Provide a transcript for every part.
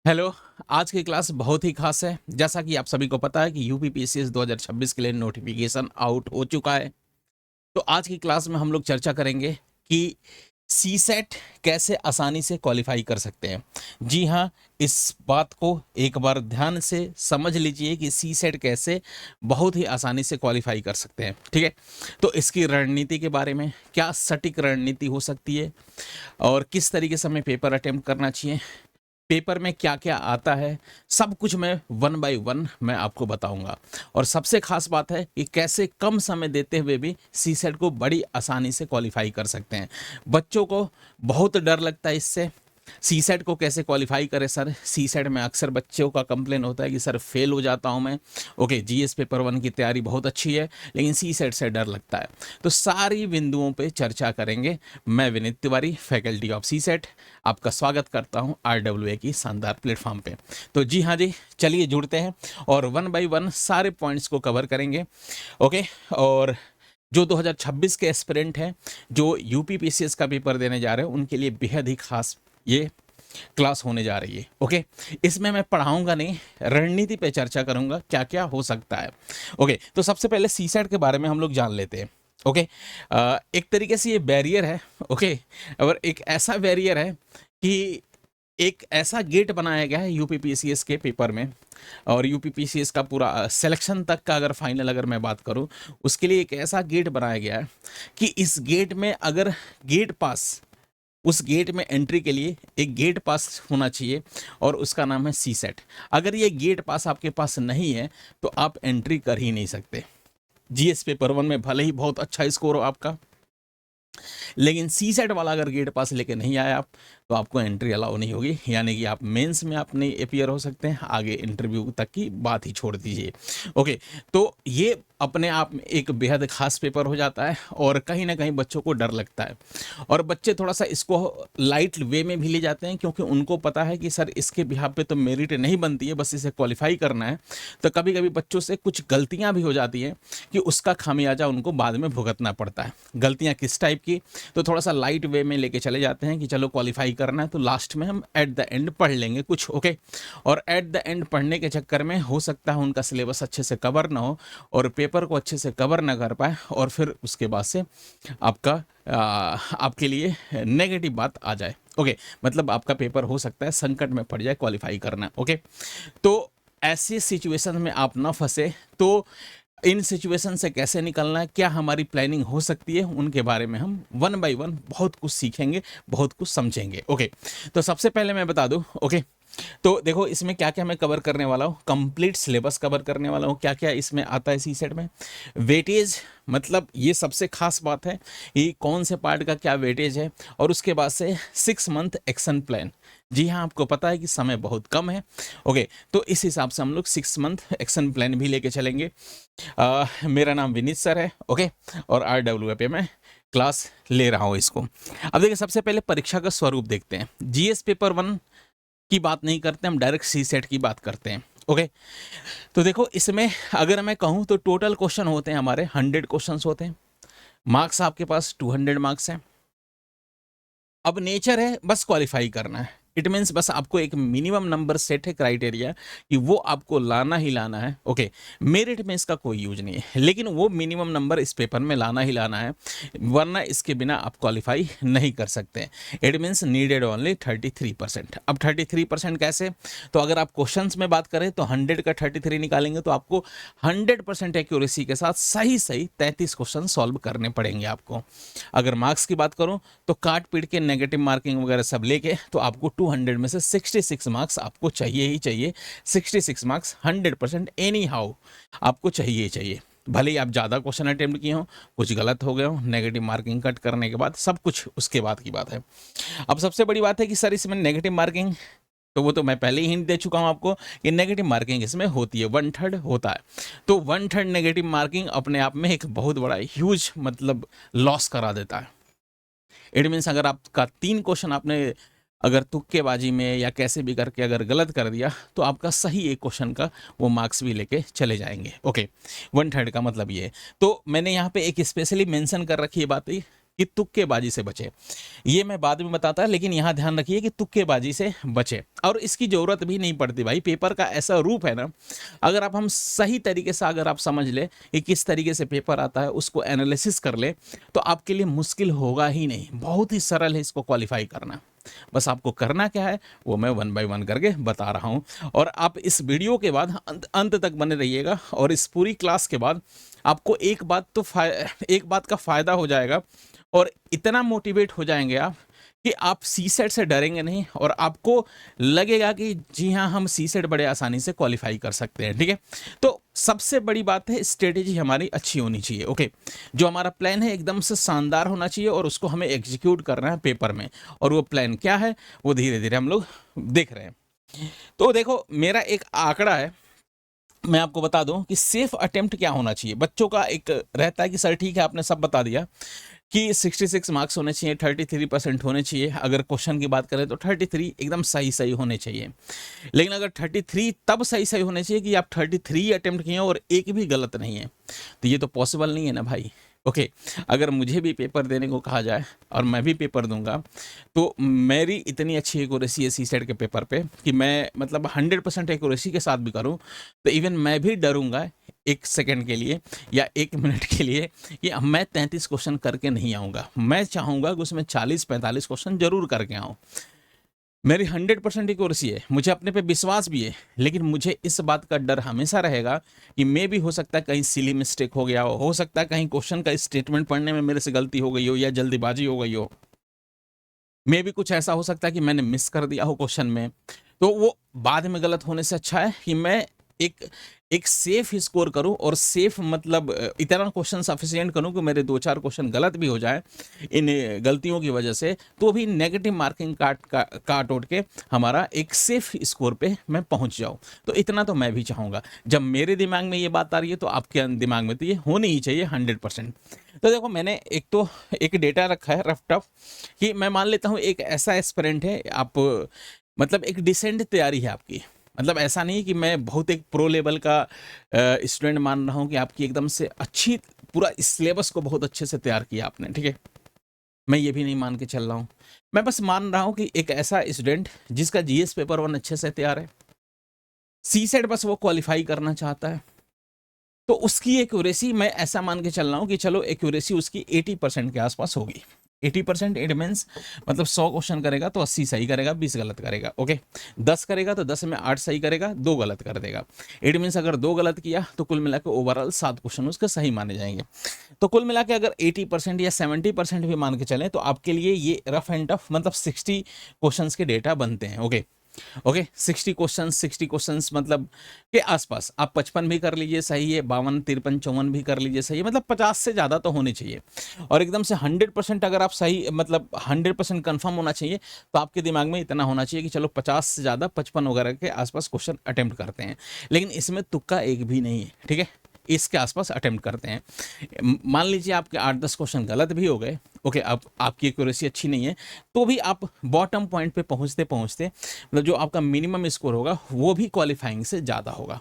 Hello. आज की class बहुत ही खास है। जैसा कि आप सभी को पता है कि यूपीपीसीएस 2026 के लिए नोटिफिकेशन आउट हो चुका है। तो आज की क्लास में हम लोग चर्चा करेंगे कि सी सेट कैसे आसानी से क्वालिफाई कर सकते हैं। जी हाँ, इस बात को एक बार ध्यान से समझ लीजिए कि सी सेट कैसे बहुत ही आसानी से क्वालिफाई कर सकते हैं। ठीक है, तो इसकी रणनीति के बारे में, क्या सटीक रणनीति हो सकती है और किस तरीके से हमें पेपर अटेम्प्ट करना चाहिए, पेपर में क्या क्या आता है, सब कुछ मैं वन बाय वन मैं आपको बताऊंगा। और सबसे खास बात है कि कैसे कम समय देते हुए भी सी सेट को बड़ी आसानी से क्वालिफाई कर सकते हैं। बच्चों को बहुत डर लगता है इससे। सी सेट को कैसे क्वालिफाई करें सर? सी सेट में अक्सर बच्चों का कंप्लेन होता है कि सर फेल हो जाता हूं मैं। ओके, जीएस पेपर वन की तैयारी बहुत अच्छी है लेकिन सी सेट से डर लगता है। तो सारी बिंदुओं पे चर्चा करेंगे। मैं Vineet Tiwari, faculty of C set, आपका स्वागत करता हूं RWA की शानदार प्लेटफॉर्म पे। तो जी हाँ जी, चलिए जुड़ते हैं और वन बाय वन सारे पॉइंट्स को कवर करेंगे। ओके, और जो 2026 के एस्पिरेंट हैं, जो यूपीपीसीएस का पेपर देने जा रहे हैं, उनके लिए बेहद ही खास ये क्लास होने जा रही है। ओके, इसमें मैं पढ़ाऊंगा नहीं, रणनीति पे चर्चा करूंगा क्या क्या हो सकता है। ओके, तो सबसे पहले सी सेट के बारे में हम लोग जान लेते हैं। ओके, एक तरीके से ये बैरियर है। ओके, और एक ऐसा बैरियर है कि एक ऐसा गेट बनाया गया है यूपीपीसीएस के पेपर में, और यूपीपीसीएस का पूरा सिलेक्शन तक का अगर फाइनल अगर मैं बात करूं, उसके लिए एक ऐसा गेट बनाया गया है कि इस गेट में अगर गेट पास, उस गेट में एंट्री के लिए एक गेट पास होना चाहिए और उसका नाम है सी सेट। अगर ये गेट पास आपके पास नहीं है तो आप एंट्री कर ही नहीं सकते। जीएस पेपर वन में भले ही बहुत अच्छा स्कोर हो आपका, लेकिन सी सेट वाला अगर गेट पास लेके नहीं आए आप, तो आपको एंट्री अलाउ नहीं होगी। यानी कि आप मेंस में आप नहीं अपीयर हो सकते हैं, आगे इंटरव्यू तक की बात ही छोड़ दीजिए। ओके, तो ये अपने आप में एक बेहद खास पेपर हो जाता है और कहीं ना कहीं बच्चों को डर लगता है, और बच्चे थोड़ा सा इसको लाइट वे में भी ले जाते हैं, क्योंकि उनको पता है कि सर इसके बिहाफ पे तो मेरिट नहीं बनती है, बस इसे क्वालिफाई करना है। तो कभी कभी बच्चों से कुछ गलतियां भी हो जाती हैं कि उसका खामियाजा उनको बाद में भुगतना पड़ता है। गलतियां किस टाइप की? तो थोड़ा सा लाइट वे में लेके चले जाते हैं कि चलो क्वालिफाई करना है तो लास्ट में हम एट द एंड पढ़ लेंगे कुछ। ओके, और एट द एंड पढ़ने के चक्कर में हो सकता है उनका सिलेबस अच्छे से कवर ना हो और पेपर को अच्छे से कवर ना कर पाए, और फिर उसके बाद से आपका आपके लिए नेगेटिव बात आ जाए। ओके, मतलब आपका पेपर हो सकता है संकट में पड़ जाए क्वालिफाई करना। ओके, तो ऐसी सिचुएशन में आप ना फंसे, तो इन सिचुएशन से कैसे निकलना है, क्या हमारी प्लानिंग हो सकती है, उनके बारे में हम वन बाय वन बहुत कुछ सीखेंगे, बहुत कुछ समझेंगे। ओके, तो सबसे पहले मैं बता दूं। ओके, तो देखो इसमें क्या क्या मैं कवर करने वाला हूँ, कंप्लीट सिलेबस कवर करने वाला हूँ, क्या क्या इसमें आता है सी सेट में। वेटेज, मतलब ये सबसे खास बात है कि कौन से पार्ट का क्या वेटेज है, और उसके बाद से 6 मंथ एक्शन प्लान। जी हाँ, आपको पता है कि समय बहुत कम है। ओके, तो इस हिसाब से हम लोग 6 मंथ एक्शन प्लान भी लेके चलेंगे। मेरा नाम विनीत सर है। ओके, और RWA पे मैं क्लास ले रहा हूँ इसको। अब देखिए, सबसे पहले परीक्षा का स्वरूप देखते हैं। जीएस पेपर वन की बात नहीं करते, हम डायरेक्ट सी सेट की बात करते हैं। ओके, तो देखो इसमें अगर मैं कहूँ तो टोटल क्वेश्चन होते हैं हमारे 100 क्वेश्चंस होते हैं। मार्क्स आपके पास 200 मार्क्स हैं। अब नेचर है बस क्वालिफाई करना है। इट मीन्स बस आपको एक मिनिमम नंबर सेट है, क्राइटेरिया कि वो आपको लाना ही लाना है। ओके, मेरिट में इसका कोई यूज नहीं है, लेकिन वो मिनिमम नंबर इस पेपर में लाना ही लाना है, वरना इसके बिना आप क्वालिफाई नहीं कर सकते। It means needed only 33%। अब 33% कैसे? तो अगर आप क्वेश्चंस में बात करें तो 100 का 33 निकालेंगे तो आपको 100% एक्यूरेसी के साथ सही सही 33 क्वेश्चन सॉल्व करने पड़ेंगे आपको। अगर मार्क्स की बात करूं तो काट पीट के नेगेटिव मार्किंग वगैरह सब लेके तो आपको 200 में से 66 मार्क्स आपको चाहिए ही चाहिए। 66 मार्क्स 100% एनी हाउ आपको चाहिए ही चाहिए। भले ही आप ज़्यादा क्वेश्चन अटेम्प्ट किए हो, कुछ गलत हो गए हो, नेगेटिव मार्किंग कट करने के बाद सब कुछ उसके बाद की बात है। अब सबसे बड़ी बात है कि सर इसमें नेगेटिव मार्किंग, तो वो तो मैं पहले ही हिंट दे चुका हूं आपको कि नेगेटिव मार्किंग इसमें होती है, 1/3 होता है। तो 1/3 नेगेटिव मार्किंग अपने आप में एक बहुत बड़ा ह्यूज मतलब लॉस करा देता है। इट मीन्स अगर आपका 3 क्वेश्चन आपने अगर तुक्केबाजी में या कैसे भी करके अगर गलत कर दिया तो आपका सही एक क्वेश्चन का वो मार्क्स भी लेके चले जाएंगे। ओके, 1/3 का मतलब ये है। तो मैंने यहाँ पे एक स्पेशली मेंशन कर रखी है बात, कि तुक्केबाजी से बचे। ये मैं बाद में बताता, लेकिन यहाँ ध्यान रखिए कि तुक्केबाजी से बचे, और इसकी ज़रूरत भी नहीं पड़ती भाई। पेपर का ऐसा रूप है ना, अगर आप हम सही तरीके से अगर आप समझ ले कि किस तरीके से पेपर आता है, उसको एनालिसिस कर ले, तो आपके लिए मुश्किल होगा ही नहीं। बहुत ही सरल है इसको क्वालिफाई करना। बस आपको करना क्या है वो मैं 1 बाय 1 करके बता रहा हूँ, और आप इस वीडियो के बाद अंत तक बने रहिएगा। और इस पूरी क्लास के बाद आपको एक बात का फायदा हो जाएगा, और इतना मोटिवेट हो जाएंगे आप कि आप सी सेट से डरेंगे नहीं, और आपको लगेगा कि जी हाँ, हम सी सेट बड़े आसानी से क्वालिफाई कर सकते हैं। ठीक है, तो सबसे बड़ी बात है स्ट्रेटेजी हमारी अच्छी होनी चाहिए। ओके, जो हमारा प्लान है एकदम से शानदार होना चाहिए, और उसको हमें एग्जीक्यूट करना है पेपर में। और वो प्लान क्या है वो धीरे धीरे हम लोग देख रहे हैं। तो देखो, मेरा एक आंकड़ा है, मैं आपको बता दूं कि सेफ अटेम्प्ट क्या होना चाहिए। बच्चों का एक रहता है कि सर ठीक है आपने सब बता दिया कि 66 मार्क्स होने चाहिए, 33% होने चाहिए। अगर क्वेश्चन की बात करें तो 33 एकदम सही सही होने चाहिए, लेकिन अगर 33 तब सही सही होने चाहिए कि आप 33 अटेम्प्ट किए और एक भी गलत नहीं है, तो ये तो पॉसिबल नहीं है ना भाई। ओके, अगर मुझे भी पेपर देने को कहा जाए और मैं भी पेपर दूंगा, तो मेरी इतनी अच्छी एक्यूरेसी है सी सेट के पेपर पे कि मैं मतलब 100% एक्यूरेसी के साथ भी करूं, तो इवन मैं भी डरूंगा 1 सेकंड के लिए या 1 मिनट के लिए कि मैं 33 क्वेश्चन करके नहीं आऊँगा। मैं चाहूँगा कि उसमें 40-45 क्वेश्चन जरूर करके आऊँ। मेरी 100% एक्यूरेसी है, मुझे अपने पे विश्वास भी है, लेकिन मुझे इस बात का डर हमेशा रहेगा कि मैं भी हो सकता है कहीं सिली मिस्टेक हो गया हो सकता है कहीं क्वेश्चन का स्टेटमेंट पढ़ने में मेरे से गलती हो गई हो या जल्दीबाजी हो गई हो, मे भी कुछ ऐसा हो सकता है कि मैंने मिस कर दिया हो क्वेश्चन में। तो वो बाद में गलत होने से अच्छा है कि मैं एक एक सेफ स्कोर करूं, और सेफ मतलब इतना क्वेश्चन सफिशिएंट करूं कि मेरे 2-4 क्वेश्चन गलत भी हो जाए इन गलतियों की वजह से, तो भी नेगेटिव मार्किंग काट उठ के हमारा एक सेफ स्कोर पे मैं पहुंच जाऊं। तो इतना तो मैं भी चाहूँगा। जब मेरे दिमाग में ये बात आ रही है तो आपके दिमाग में तो ये होनी ही चाहिए 100%। तो देखो, मैंने एक डेटा रखा है रफ टफ कि मैं मान लेता हूँ एक ऐसा एस्पिरेंट है, आप मतलब एक डिसेंट तैयारी है आपकी। मतलब ऐसा नहीं कि मैं बहुत एक प्रो लेवल का स्टूडेंट मान रहा हूँ कि आपकी एकदम से अच्छी पूरा सिलेबस को बहुत अच्छे से तैयार किया आपने। ठीक है, मैं ये भी नहीं मान के चल रहा हूँ। मैं बस मान रहा हूँ कि एक ऐसा स्टूडेंट जिसका जीएस पेपर 1 अच्छे से तैयार है, सी सेट बस वो क्वालिफाई करना चाहता है, तो उसकी एक्यूरेसी मैं ऐसा मान के चल रहा हूँ कि चलो एक्यूरेसी उसकी 80% के आसपास होगी। 80% इट मीन्स मतलब 100 क्वेश्चन करेगा तो 80 सही करेगा, 20 गलत करेगा। ओके, 10 करेगा तो 10 में 8 सही करेगा, 2 गलत कर देगा। इट मीन्स अगर 2 गलत किया तो कुल मिला के ओवरऑल 7 क्वेश्चन उसके सही माने जाएंगे। तो कुल मिला के अगर 80% या 70% भी मान के चलें तो आपके लिए ये रफ एंड टफ मतलब 60 क्वेश्चन के डेटा बनते हैं। ओके, 60 क्वेश्चंस मतलब के आसपास आप 55 भी कर लीजिए सही है, 52, 53, 54 भी कर लीजिए सही है, मतलब 50 से ज़्यादा तो होने चाहिए। और एकदम से 100% अगर आप सही मतलब 100% कंफर्म होना चाहिए, तो आपके दिमाग में इतना होना चाहिए कि चलो 50 से ज़्यादा 55 वगैरह के आसपास क्वेश्चन अटेम्प्ट करते हैं। लेकिन इसमें तुक्का एक भी नहीं है। ठीक है, इसके आसपास अटेम्प्ट करते हैं। मान लीजिए आपके 8-10 क्वेश्चन गलत भी हो गए, ओके, अब आपकी एक्यूरेसी अच्छी नहीं है, तो भी आप बॉटम पॉइंट पे पहुंचते पहुंचते मतलब जो आपका मिनिमम स्कोर होगा वो भी क्वालिफाइंग से ज़्यादा होगा।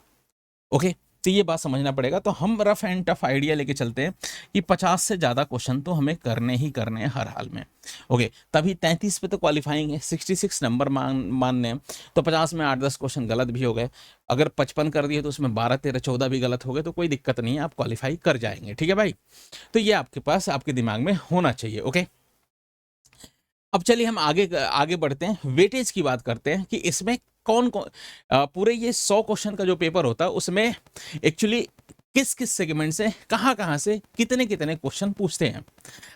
ओके, तो ये बात समझना पड़ेगा। तो हम रफ एंड टफ आइडिया लेके चलते हैं कि 50 से ज़्यादा क्वेश्चन तो हमें करने ही करने हैं हर हाल में। ओके, तभी 33 पे तो क्वालिफाइंग है, 66 नंबर मानने हैं, तो 50 में 8-10 क्वेश्चन गलत भी हो गए, अगर 55 कर दिए तो उसमें 12-13-14 भी गलत हो गए, तो कोई दिक्कत नहीं है, आप क्वालिफाई कर जाएंगे। ठीक है भाई, तो ये आपके पास आपके दिमाग में होना चाहिए। ओके, अब चलिए हम आगे आगे बढ़ते हैं, वेटेज की बात करते हैं कि इसमें कौन कौन पूरे ये 100 क्वेश्चन का जो पेपर होता है उसमें एक्चुअली किस किस सेगमेंट से कहाँ कहाँ से कितने कितने क्वेश्चन पूछते हैं।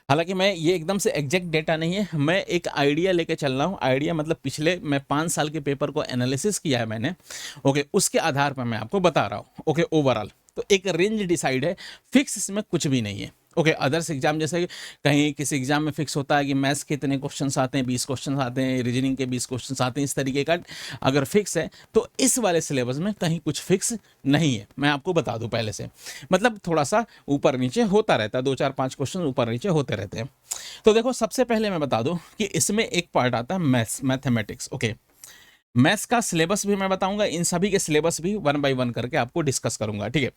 हालांकि मैं ये एकदम से एग्जैक्ट डेटा नहीं है, मैं एक आइडिया लेके चल रहा हूँ। आइडिया मतलब पिछले मैं 5 साल के पेपर को एनालिसिस किया है मैंने। ओके, उसके आधार पर मैं आपको बता रहा हूँ। ओके, ओवरऑल तो एक रेंज डिसाइड है, फिक्स इसमें कुछ भी नहीं है। ओके, अदर्स एग्जाम जैसे कहीं किसी एग्जाम में फिक्स होता है कि मैथ्स के इतने क्वेश्चंस आते हैं, 20 क्वेश्चंस आते हैं, रीजनिंग के 20 क्वेश्चंस आते हैं, इस तरीके का अगर फिक्स है, तो इस वाले सिलेबस में कहीं कुछ फिक्स नहीं है। मैं आपको बता दूं पहले से, मतलब थोड़ा सा ऊपर नीचे होता रहता है, 2-4-5 क्वेश्चन ऊपर नीचे होते रहते हैं। तो देखो, सबसे पहले मैं बता दूं कि इसमें एक पार्ट आता है मैथमेटिक्स। ओके, मैथ्स का सिलेबस भी मैं बताऊंगा, इन सभी के सिलेबस भी 1 बाय 1 करके आपको डिस्कस करूंगा, ठीक है।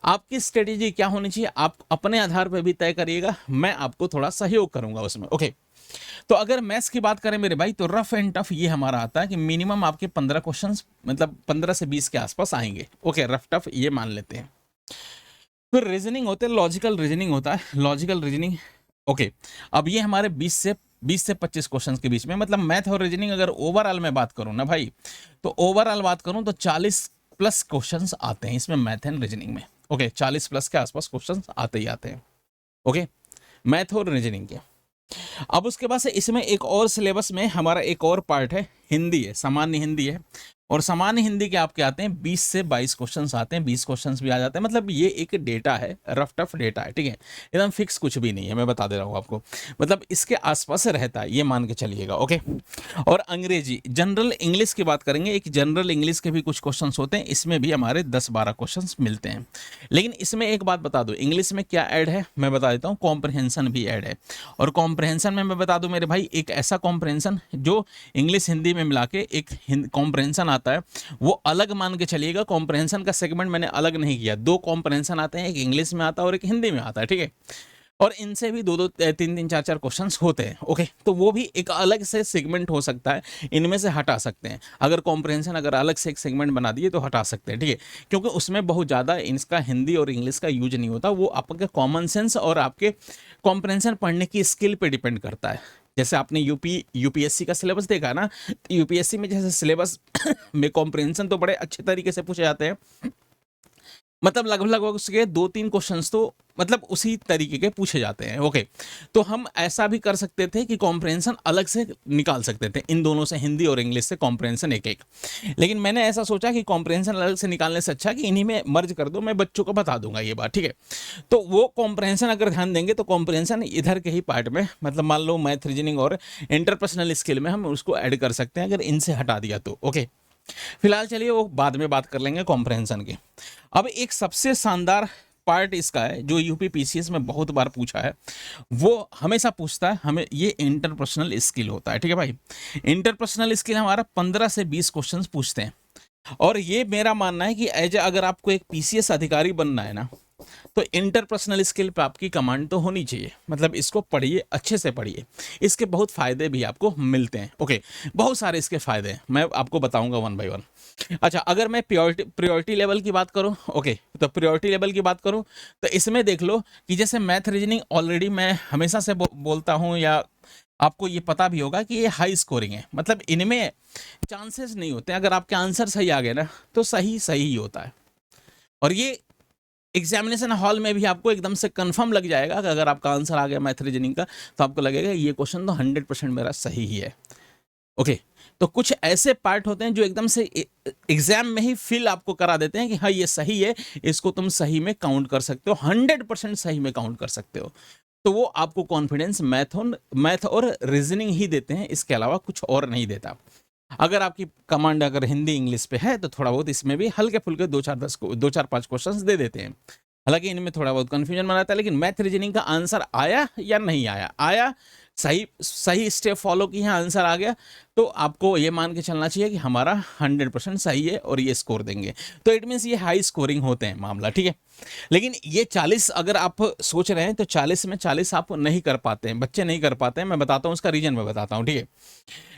आपकी स्ट्रेटेजी क्या होनी चाहिए आप अपने आधार पर भी तय करिएगा, मैं आपको थोड़ा सहयोग करूंगा उसमें, ओके। तो अगर मैथ्स की बात करें मेरे भाई, तो रफ एंड टफ ये हमारा आता है कि मिनिमम आपके 15 क्वेश्चंस, मतलब 15 से 20 के आसपास आएंगे, ओके, रफ टफ ये मान लेते हैं। फिर रीजनिंग होते हैं, लॉजिकल रीजनिंग होता है, लॉजिकल रीजनिंग, ओके। अब ये हमारे 20 से 25 क्वेश्चंस के बीच में, मतलब मैथ और रीजनिंग अगर ओवरऑल मैं बात करूं ना भाई, तो ओवरऑल बात करूं तो 40 प्लस क्वेश्चंस आते हैं इसमें मैथ एंड रीजनिंग में, ओके। 40 प्लस के आसपास क्वेश्चंस आते ही आते हैं, ओके, मैथ और रीजनिंग के। अब उसके बाद से इसमें एक और सिलेबस में हमारा एक और पार्ट है, हिंदी है, सामान्य हिंदी है। और सामान्य हिंदी के आपके आते हैं 20 से 22 क्वेश्चंस आते हैं, 20 क्वेश्चंस भी आ जाते हैं, मतलब ये एक डेटा है, रफ टफ डेटा है, ठीक है, एकदम फिक्स कुछ भी नहीं है, मैं बता दे रहा हूँ आपको, मतलब इसके आसपास से रहता है, ये मान के चलिएगा, ओके। और अंग्रेजी जनरल इंग्लिश की बात करेंगे, एक जनरल इंग्लिश के भी कुछ क्वेश्चंस होते हैं, इसमें भी हमारे 10-12 क्वेश्चंस मिलते हैं। लेकिन इसमें एक बात बता दूं, इंग्लिश में क्या ऐड है मैं बता देता हूँ, कॉम्प्रहेंशन भी ऐड है। और कॉम्प्रहेंशन में मैं बता दूं मेरे भाई, एक ऐसा कॉम्प्रहेंशन जो इंग्लिश हिंदी में मिला के एक कॉम्प्रहेंशन आता है, वो अलग मान के चलिएगा। कॉम्प्रहेंशन का सेगमेंट मैंने अलग नहीं किया, 2 कॉम्प्रहेंशन आते हैं, एक इंग्लिश में आता है और एक हिंदी में आता है, ठीक है। और इनसे भी 2-2, 3-3, 4-4 क्वेश्चंस होते हैं, ओके। तो वो भी एक अलग से सेगमेंट हो सकता है, इनमें से हटा सकते हैं, अगर कॉम्प्रहेंशन अगर अलग से एक सेगमेंट बना दिए तो हटा सकते हैं, ठीक है, क्योंकि उसमें बहुत ज़्यादा इसका हिंदी और इंग्लिश का यूज नहीं होता, वो आपके कॉमन सेंस और आपके कॉम्प्रहेंशन पढ़ने की स्किल पे डिपेंड करता है। जैसे आपने यूपीएससी का सिलेबस देखा ना, तो यूपीएससी में जैसे सिलेबस में कॉम्प्रहेंशन तो बड़े अच्छे तरीके से पूछे जाते हैं, मतलब लगभग उसके 2-3 क्वेश्चंस तो मतलब उसी तरीके के पूछे जाते हैं, ओके। तो हम ऐसा भी कर सकते थे कि कॉम्प्रहेंशन अलग से निकाल सकते थे, इन दोनों से, हिंदी और इंग्लिश से कॉम्प्रहेंशन एक एक। लेकिन मैंने ऐसा सोचा कि कॉम्प्रहेंशन अलग से निकालने से अच्छा कि इन्हीं में मर्ज कर दो, मैं बच्चों को बता दूंगा ये बात, ठीक है। तो वो कॉम्प्रहेंशन अगर ध्यान देंगे तो कॉम्प्रहेंशन इधर के ही पार्ट में, मतलब मान लो मैथ, रीजनिंग और इंटरपर्सनल स्किल में हम उसको ऐड कर सकते हैं, अगर इनसे हटा दिया तो, ओके। फिलहाल चलिए वो बाद में बात कर लेंगे कॉम्प्रहेंशन की। अब एक सबसे शानदार पार्ट इसका है जो यूपी पीसीएस में बहुत बार पूछा है, वो हमेशा पूछता है हमें, ये इंटरपर्सनल स्किल होता है, ठीक है भाई। इंटरपर्सनल स्किल हमारा 15 से 20 क्वेश्चंस पूछते हैं, और ये मेरा मानना है कि एज अगर आपको एक पीसीएस अधिकारी बनना है ना, तो इंटरपर्सनल स्किल पे आपकी कमांड तो होनी चाहिए, मतलब इसको पढ़िए, अच्छे से पढ़िए, इसके बहुत फायदे भी आपको मिलते हैं, ओके। बहुत सारे इसके फायदे हैं, मैं आपको बताऊंगा 1 बाय 1। अच्छा, अगर मैं प्रियोरिटी लेवल की बात करूं, ओके, तो प्रियोरिटी लेवल की बात करूं तो इसमें देख लो कि जैसे मैथ रीजनिंग ऑलरेडी मैं हमेशा से बोलता हूं, या आपको ये पता भी होगा कि ये हाई स्कोरिंग है, मतलब इनमें चांसेस नहीं होते, अगर आपके आंसर सही आ गए ना तो सही सही ही होता है। और ये एग्जामिनेशन हॉल में भी आपको एकदम से कंफर्म लग जाएगा कि अगर आपका आंसर आ गया मैथ रीजनिंग का, तो आपको लगेगा ये क्वेश्चन तो 100% मेरा सही ही है, ओके। तो कुछ ऐसे पार्ट होते हैं जो एकदम से एग्जाम में ही फील आपको करा देते हैं कि हाँ ये सही है, इसको तुम सही में काउंट कर सकते हो, 100% सही में काउंट कर सकते हो। तो वो आपको कॉन्फिडेंस मैथ और रीजनिंग ही देते हैं, इसके अलावा कुछ और नहीं देता। अगर आपकी कमांड अगर हिंदी इंग्लिश पे है तो थोड़ा बहुत इसमें भी हल्के फुल्के 2-4-5 क्वेश्चंस दे देते हैं, हालांकि इनमें थोड़ा बहुत कंफ्यूजन बनाता है, लेकिन मैथ रीजनिंग का आंसर आया या नहीं आया, सही सही स्टेप फॉलो की है, आंसर आ गया, तो आपको ये मान के चलना चाहिए कि हमारा 100% सही है और ये स्कोर देंगे, तो इट मीन्स ये हाई स्कोरिंग होते हैं मामला, ठीक है। लेकिन ये 40 अगर आप सोच रहे हैं तो 40 में 40 आप नहीं कर पाते हैं, बच्चे नहीं कर पाते हैं, मैं बताता हूँ उसका रीजन, मैं बताता हूँ, ठीक है।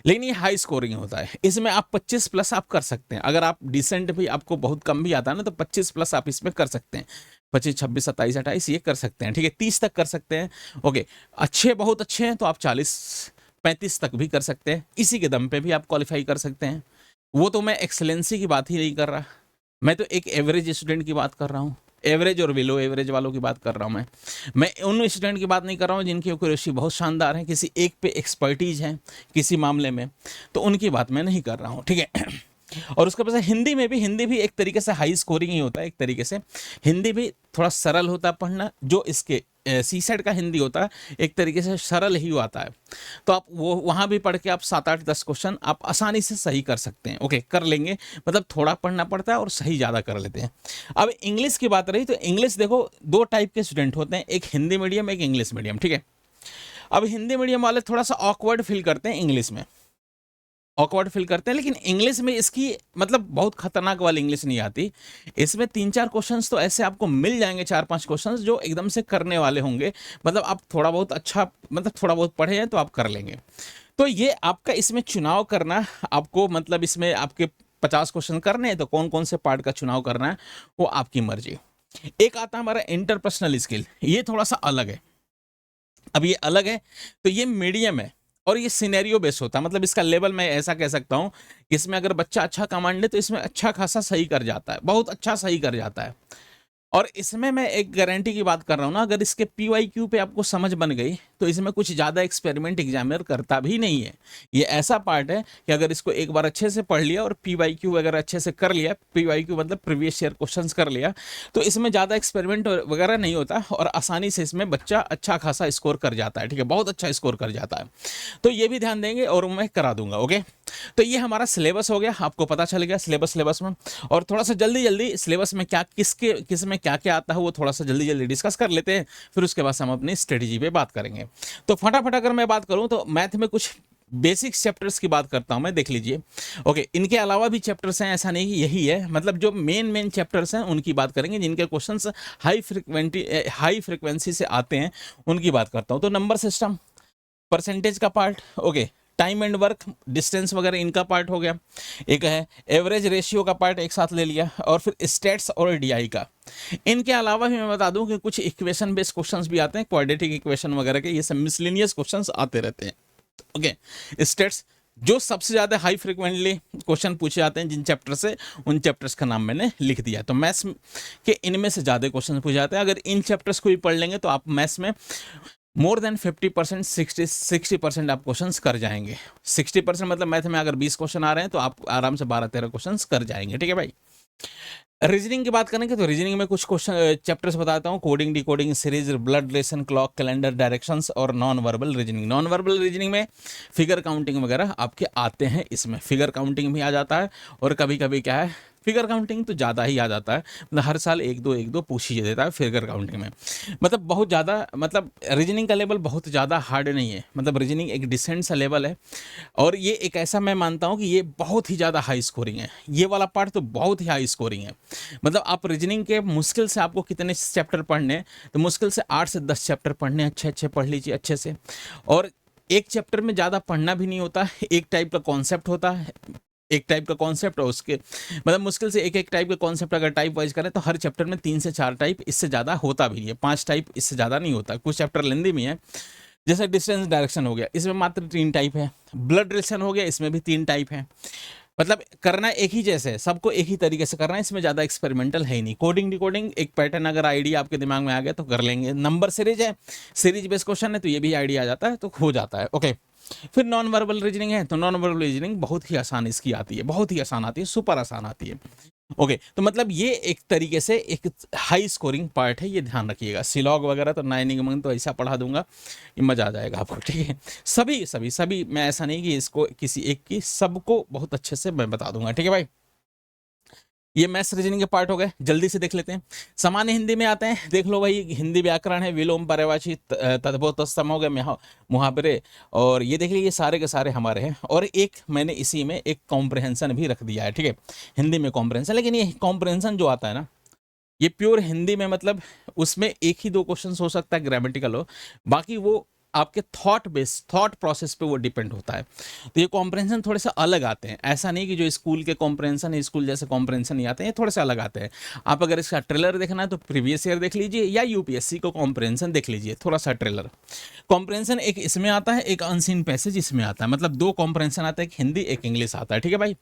लेकिन ये हाई स्कोरिंग होता है, इसमें आप 25 प्लस आप कर सकते हैं, अगर आप डिसेंट भी आपको बहुत कम भी आता है ना, तो 25 प्लस आप इसमें कर सकते हैं, 25, 26, 27, 28 ये कर सकते हैं, ठीक है, 30 तक कर सकते हैं, ओके। अच्छे, बहुत अच्छे हैं तो आप 40-35 तक भी कर सकते हैं, इसी के दम पे भी आप क्वालिफाई कर सकते हैं। वो तो मैं एक्सेलेंसी की बात ही नहीं कर रहा, मैं तो एक एवरेज स्टूडेंट की बात कर रहा हूँ, एवरेज और बिलो एवरेज वालों की बात कर रहा हूँ मैं उन स्टूडेंट की बात नहीं कर रहा हूँ जिनकी एक्यूरेसी बहुत शानदार है, किसी एक पे एक्सपर्टीज है किसी मामले में, तो उनकी बात मैं नहीं कर रहा हूँ, ठीक है। और उसके बाद हिंदी भी एक तरीके से हाई स्कोरिंग ही होता है, एक तरीके से हिंदी भी थोड़ा सरल होता है पढ़ना, जो इसके सी सेट का हिंदी होता है एक तरीके से सरल ही आता है, तो आप वो वहाँ भी पढ़ के आप 7-8-10 क्वेश्चन आप आसानी से सही कर सकते हैं, ओके, कर लेंगे, मतलब थोड़ा पढ़ना पड़ता है और सही ज़्यादा कर लेते हैं। अब इंग्लिश की बात रही तो इंग्लिश देखो 2 टाइप के स्टूडेंट होते हैं, एक हिंदी मीडियम, एक इंग्लिश मीडियम, ठीक है। अब हिंदी मीडियम वाले थोड़ा सा ऑकवर्ड फील करते हैं इंग्लिश में, ऑकवर्ड फील करते हैं, लेकिन इंग्लिश में इसकी मतलब बहुत खतरनाक वाली इंग्लिश नहीं आती। इसमें 3-4 क्वेश्चंस तो ऐसे आपको मिल जाएंगे, 4-5 क्वेश्चंस जो एकदम से करने वाले होंगे। मतलब आप थोड़ा बहुत अच्छा, मतलब थोड़ा बहुत पढ़े हैं तो आप कर लेंगे। तो ये आपका इसमें चुनाव करना आपको, मतलब इसमें आपके 50 क्वेश्चन करने हैं तो कौन कौन से पार्ट का चुनाव करना है वो आपकी मर्जी। एक आता है हमारा इंटरपर्सनल स्किल, ये थोड़ा सा अलग है। अब ये अलग है तो ये मीडियम है और ये सिनेरियो बेस होता है। मतलब इसका लेवल मैं ऐसा कह सकता हूँ, इसमें अगर बच्चा अच्छा कमांड ले तो इसमें अच्छा खासा सही कर जाता है, बहुत अच्छा सही कर जाता है। और इसमें मैं एक गारंटी की बात कर रहा हूँ ना, अगर इसके PYQ पे आपको समझ बन गई तो इसमें कुछ ज़्यादा एक्सपेरिमेंट एग्जामिनर करता भी नहीं है। ये ऐसा पार्ट है कि अगर इसको एक बार अच्छे से पढ़ लिया और PYQ वगैरह अच्छे से कर लिया, PYQ मतलब प्रीवियस ईयर क्वेश्चंस कर लिया, तो इसमें ज़्यादा एक्सपेरिमेंट वगैरह नहीं होता और आसानी से इसमें बच्चा अच्छा खासा स्कोर कर जाता है। ठीक है, बहुत अच्छा स्कोर कर जाता है। तो ये भी ध्यान देंगे और मैं करा दूंगा। ओके, तो ये हमारा सिलेबस हो गया, आपको पता चल गया सिलेबस में। और थोड़ा सा जल्दी जल्दी सिलेबस में क्या किस में क्या क्या आता है वो थोड़ा सा जल्दी जल्दी डिस्कस कर लेते हैं, फिर उसके बाद हम अपनी स्ट्रेटेजी पे बात करेंगे। तो फटाफट अगर मैं बात करूं तो मैथ में कुछ बेसिक चैप्टर्स की बात करता हूं मैं, देख लीजिए। ओके, इनके अलावा भी चैप्टर्स हैं, ऐसा नहीं कि यही है। मतलब जो मेन चैप्टर्स हैं उनकी बात करेंगे, जिनके क्वेश्चंस हाई फ्रिक्वेंसी से आते हैं उनकी बात करता हूं। तो नंबर सिस्टम, परसेंटेज का part, okay, time and work, distance वगैरह इनका पार्ट हो गया। एक है एवरेज रेशियो का पार्ट एक साथ ले लिया, और फिर स्टेट्स और DI का। इनके अलावा भी मैं बता दूं कि कुछ इक्वेशन बेस्ड क्वेश्चंस भी आते हैं, क्वाड्रेटिक इक्वेशन वगैरह के, ये सब मिसलेनियस क्वेश्चंस आते रहते हैं। ओके, स्टेट्स जो सबसे ज्यादा हाई फ्रिक्वेंटली क्वेश्चन पूछे जाते हैं जिन चैप्टर से, उन चैप्टर्स का नाम मैंने लिख दिया। तो मैथ्स के इनमें से ज्यादा क्वेश्चन पूछे जाते हैं। अगर इन चैप्टर्स को भी पढ़ लेंगे तो आप मैथ्स में मोर देन 50%, 60% आप क्वेश्चन कर जाएंगे। 60% मतलब मैथ में अगर 20 क्वेश्चन आ रहे हैं तो आप आराम से 12-13 क्वेश्चन कर जाएंगे। ठीक है भाई। रीजनिंग की बात करेंगे तो रीजनिंग में कुछ क्वेश्चन चैप्टर्स बताता हूँ, coding, decoding, series, blood relation, clock, calendar, directions और non verbal reasoning. Non verbal reasoning में फिगर काउंटिंग वगैरह आपके आते हैं, इसमें फिगर काउंटिंग भी आ जाता है। और कभी कभी क्या है, फिगर काउंटिंग तो ज़्यादा ही आ जाता है, मतलब हर साल एक दो पूछ ही देता है फिगर काउंटिंग में। मतलब बहुत ज़्यादा, मतलब रीजनिंग का लेवल बहुत ज़्यादा हार्ड नहीं है, मतलब रीजनिंग एक डिसेंट सा लेवल है। और ये एक ऐसा मैं मानता हूँ कि ये बहुत ही ज़्यादा हाई स्कोरिंग है, ये वाला पार्ट तो बहुत ही हाई स्कोरिंग है। मतलब आप रीजनिंग के मुश्किल से आपको कितने चैप्टर पढ़ने, तो मुश्किल से 8 से 10 चैप्टर पढ़ने, अच्छे अच्छे पढ़ लीजिए अच्छे से। और एक चैप्टर में ज़्यादा पढ़ना भी नहीं होता, एक टाइप का कॉन्सेप्ट होता है, एक टाइप का कॉन्सेप्ट और उसके मतलब मुश्किल से एक टाइप का कॉन्सेप्ट अगर टाइप वाइज करें तो हर चैप्टर में 3 से 4 टाइप, इससे ज़्यादा होता भी नहीं है। 5 टाइप, इससे ज़्यादा नहीं होता। कुछ चैप्टर लेंदी भी है, जैसे डिस्टेंस डायरेक्शन हो गया, इसमें मात्र 3 टाइप है। ब्लड रिलेशन हो गया, इसमें भी 3 टाइप है। मतलब करना एक ही जैसे है, सबको एक ही तरीके से करना है, इसमें ज़्यादा एक्सपेरिमेंटल है ही नहीं। कोडिंग डिकोडिंग एक पैटर्न अगर आइडिया आपके दिमाग में आ गया तो कर लेंगे। नंबर सीरीज है, सीरीज बेस्ड क्वेश्चन है, तो ये भी आइडिया आ जाता है तो हो जाता है। ओके, फिर नॉन वर्बल रीजनिंग है, तो नॉन वर्बल रीजनिंग बहुत ही आसान इसकी आती है, बहुत ही आसान आती है, सुपर आसान आती है। ओके, तो मतलब ये एक तरीके से एक हाई स्कोरिंग पार्ट है, ये ध्यान रखिएगा। सिलॉग वगैरह तो नाइन तो ऐसा पढ़ा दूंगा कि मजा आ जाएगा आपको। ठीक है, सभी सभी सभी, मैं ऐसा नहीं कि इसको किसी एक की, सबको बहुत अच्छे से मैं बता दूंगा। ठीक है भाई, ये मैथ्स रीजनिंग के पार्ट हो गए, जल्दी से देख लेते हैं। सामान्य हिंदी में आते हैं, देख लो भाई। हिंदी व्याकरण है, विलोम, पर्यायवाची, तद्भव, तत्सम हो गए, मुहावरे, और ये देख लीजिए ये सारे के सारे हमारे हैं। और एक मैंने इसी में एक कॉम्प्रहेंशन भी रख दिया है। ठीक है, हिंदी में कॉम्प्रहेंशन, लेकिन ये कॉम्प्रहेंशन जो आता है ना, ये प्योर हिंदी में, मतलब उसमें एक ही 2 क्वेश्चन हो सकता है ग्रामेटिकल हो, बाकी वो आपके थॉट प्रोसेस पे वो डिपेंड होता है। तो ये कॉम्प्रहेंशन थोड़े से अलग आते हैं, ऐसा नहीं कि जो स्कूल के कॉम्प्रहेंशन है स्कूल जैसे कॉम्प्रहेंशन नहीं आते हैं, ये थोड़े से अलग आते हैं। आप अगर इसका ट्रेलर देखना है तो प्रीवियस ईयर देख लीजिए, या यूपीएससी को कॉम्प्रहेंशन देख लीजिए, थोड़ा सा ट्रेलर। कॉम्प्रहेंशन एक इसमें आता है, एक अनसीन पैसेज इसमें आता है, मतलब 2 कॉम्प्रहेंशन आता है, एक हिंदी एक इंग्लिश आता है। ठीक है भाई।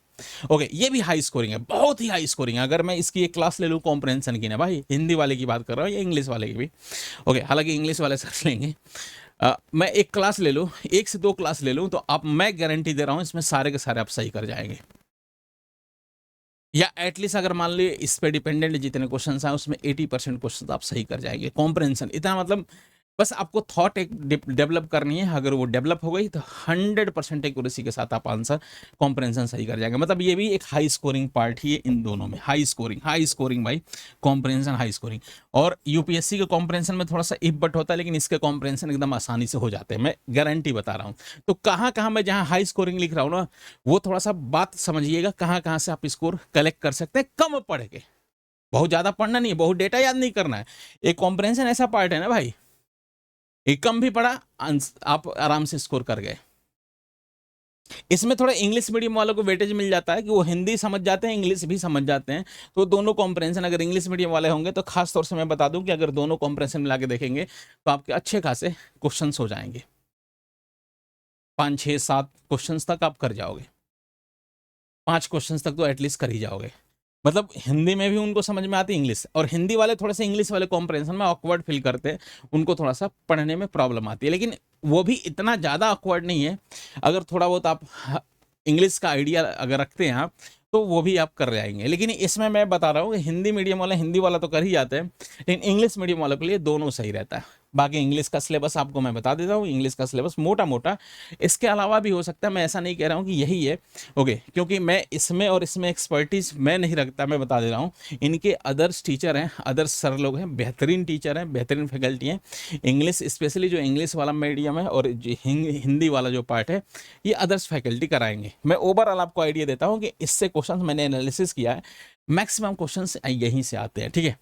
ओके, ये भी हाई स्कोरिंग है, बहुत ही हाई स्कोरिंग है। अगर मैं इसकी एक क्लास ले लूँ कॉम्प्रहेंशन की ना भाई, हिंदी वाले की बात कर रहा हूँ या इंग्लिश वाले की भी, ओके, हालांकि इंग्लिश वाले सर लेंगे। मैं एक क्लास ले लूँ, 1 से 2 क्लास ले लूँ, तो आप, मैं गारंटी दे रहा हूँ इसमें सारे के सारे आप सही कर जाएंगे। या एटलीस्ट अगर मान लीजिए इस पे डिपेंडेंट जितने क्वेश्चन हैं उसमें 80% क्वेश्चन आप सही कर जाएंगे। कॉम्प्रहेंशन इतना, मतलब बस आपको थॉट एक डेवलप करनी है, अगर वो डेवलप हो गई तो 100% एक्यूरेसी के साथ आप आंसर कॉम्प्रहेंशन सही कर जाएंगे। मतलब ये भी एक हाई स्कोरिंग पार्ट ही है इन दोनों में, हाई स्कोरिंग भाई, कॉम्प्रहेंशन हाई स्कोरिंग। और यूपीएससी के कॉम्प्रहेंशन में थोड़ा सा इफ बट होता है, लेकिन इसके कॉम्प्रहेंशन एकदम आसानी से हो जाते हैं, मैं गारंटी बता रहा हूँ। तो कहाँ कहाँ मैं जहाँ हाई स्कोरिंग लिख रहा हूँ ना, वो थोड़ा सा बात समझिएगा, कहाँ कहाँ से आप स्कोर कलेक्ट कर सकते हैं कम पढ़ के। बहुत ज्यादा पढ़ना नहीं है, बहुत डेटा याद नहीं करना है। एक कॉम्प्रहेंशन ऐसा पार्ट है ना भाई, एक कम भी पढ़ा आप आराम से स्कोर कर गए। इसमें थोड़ा इंग्लिश मीडियम वालों को वेटेज मिल जाता है कि वो हिंदी समझ जाते हैं, इंग्लिश भी समझ जाते हैं। तो दोनों कॉम्प्रहेंशन अगर इंग्लिश मीडियम वाले होंगे तो खास तौर से मैं बता दूं कि अगर दोनों कॉम्प्रहेंशन मिला के देखेंगे तो आपके अच्छे खासे क्वेश्चन हो जाएंगे, 5 6 7 क्वेश्चन तक आप कर जाओगे, 5 क्वेश्चन तक तो एटलीस्ट कर ही जाओगे। मतलब हिंदी में भी उनको समझ में आती इंग्लिश, और हिंदी वाले थोड़े से इंग्लिश वाले कॉम्प्रहेंशन में ऑकवर्ड फील करते हैं, उनको थोड़ा सा पढ़ने में प्रॉब्लम आती है, लेकिन वो भी इतना ज़्यादा ऑकवर्ड नहीं है। अगर थोड़ा बहुत आप इंग्लिश का आइडिया अगर रखते हैं आप, तो वो भी आप कर जाएंगे। लेकिन इसमें मैं बता रहा हूँ कि हिंदी मीडियम वाले हिंदी वाला तो कर ही जाते हैं, लेकिन इंग्लिश मीडियम वालों के लिए दोनों सही रहता है। बाकी इंग्लिश का सिलेबस आपको मैं बता देता हूँ, इंग्लिश का सिलेबस मोटा मोटा इसके अलावा भी हो सकता है, मैं ऐसा नहीं कह रहा हूँ कि यही है, ओके, क्योंकि मैं इसमें और इसमें एक्सपर्टीज मैं नहीं रखता, मैं बता दे रहा हूँ। इनके अदर्स टीचर हैं, अदर्स सर लोग हैं, बेहतरीन टीचर हैं, बेहतरीन फैकल्टी हैं। इंग्लिश स्पेशली जो इंग्लिश वाला मीडियम है और जो हिंदी वाला जो पार्ट है, ये अदर्स फैकल्टी कराएंगे। मैं ओवरऑल आपको आइडिया देता हूँ कि इससे क्वेश्चन मैंने एनालिसिस किया है, मैक्सिमम क्वेश्चन यहीं से आते हैं, ठीक है।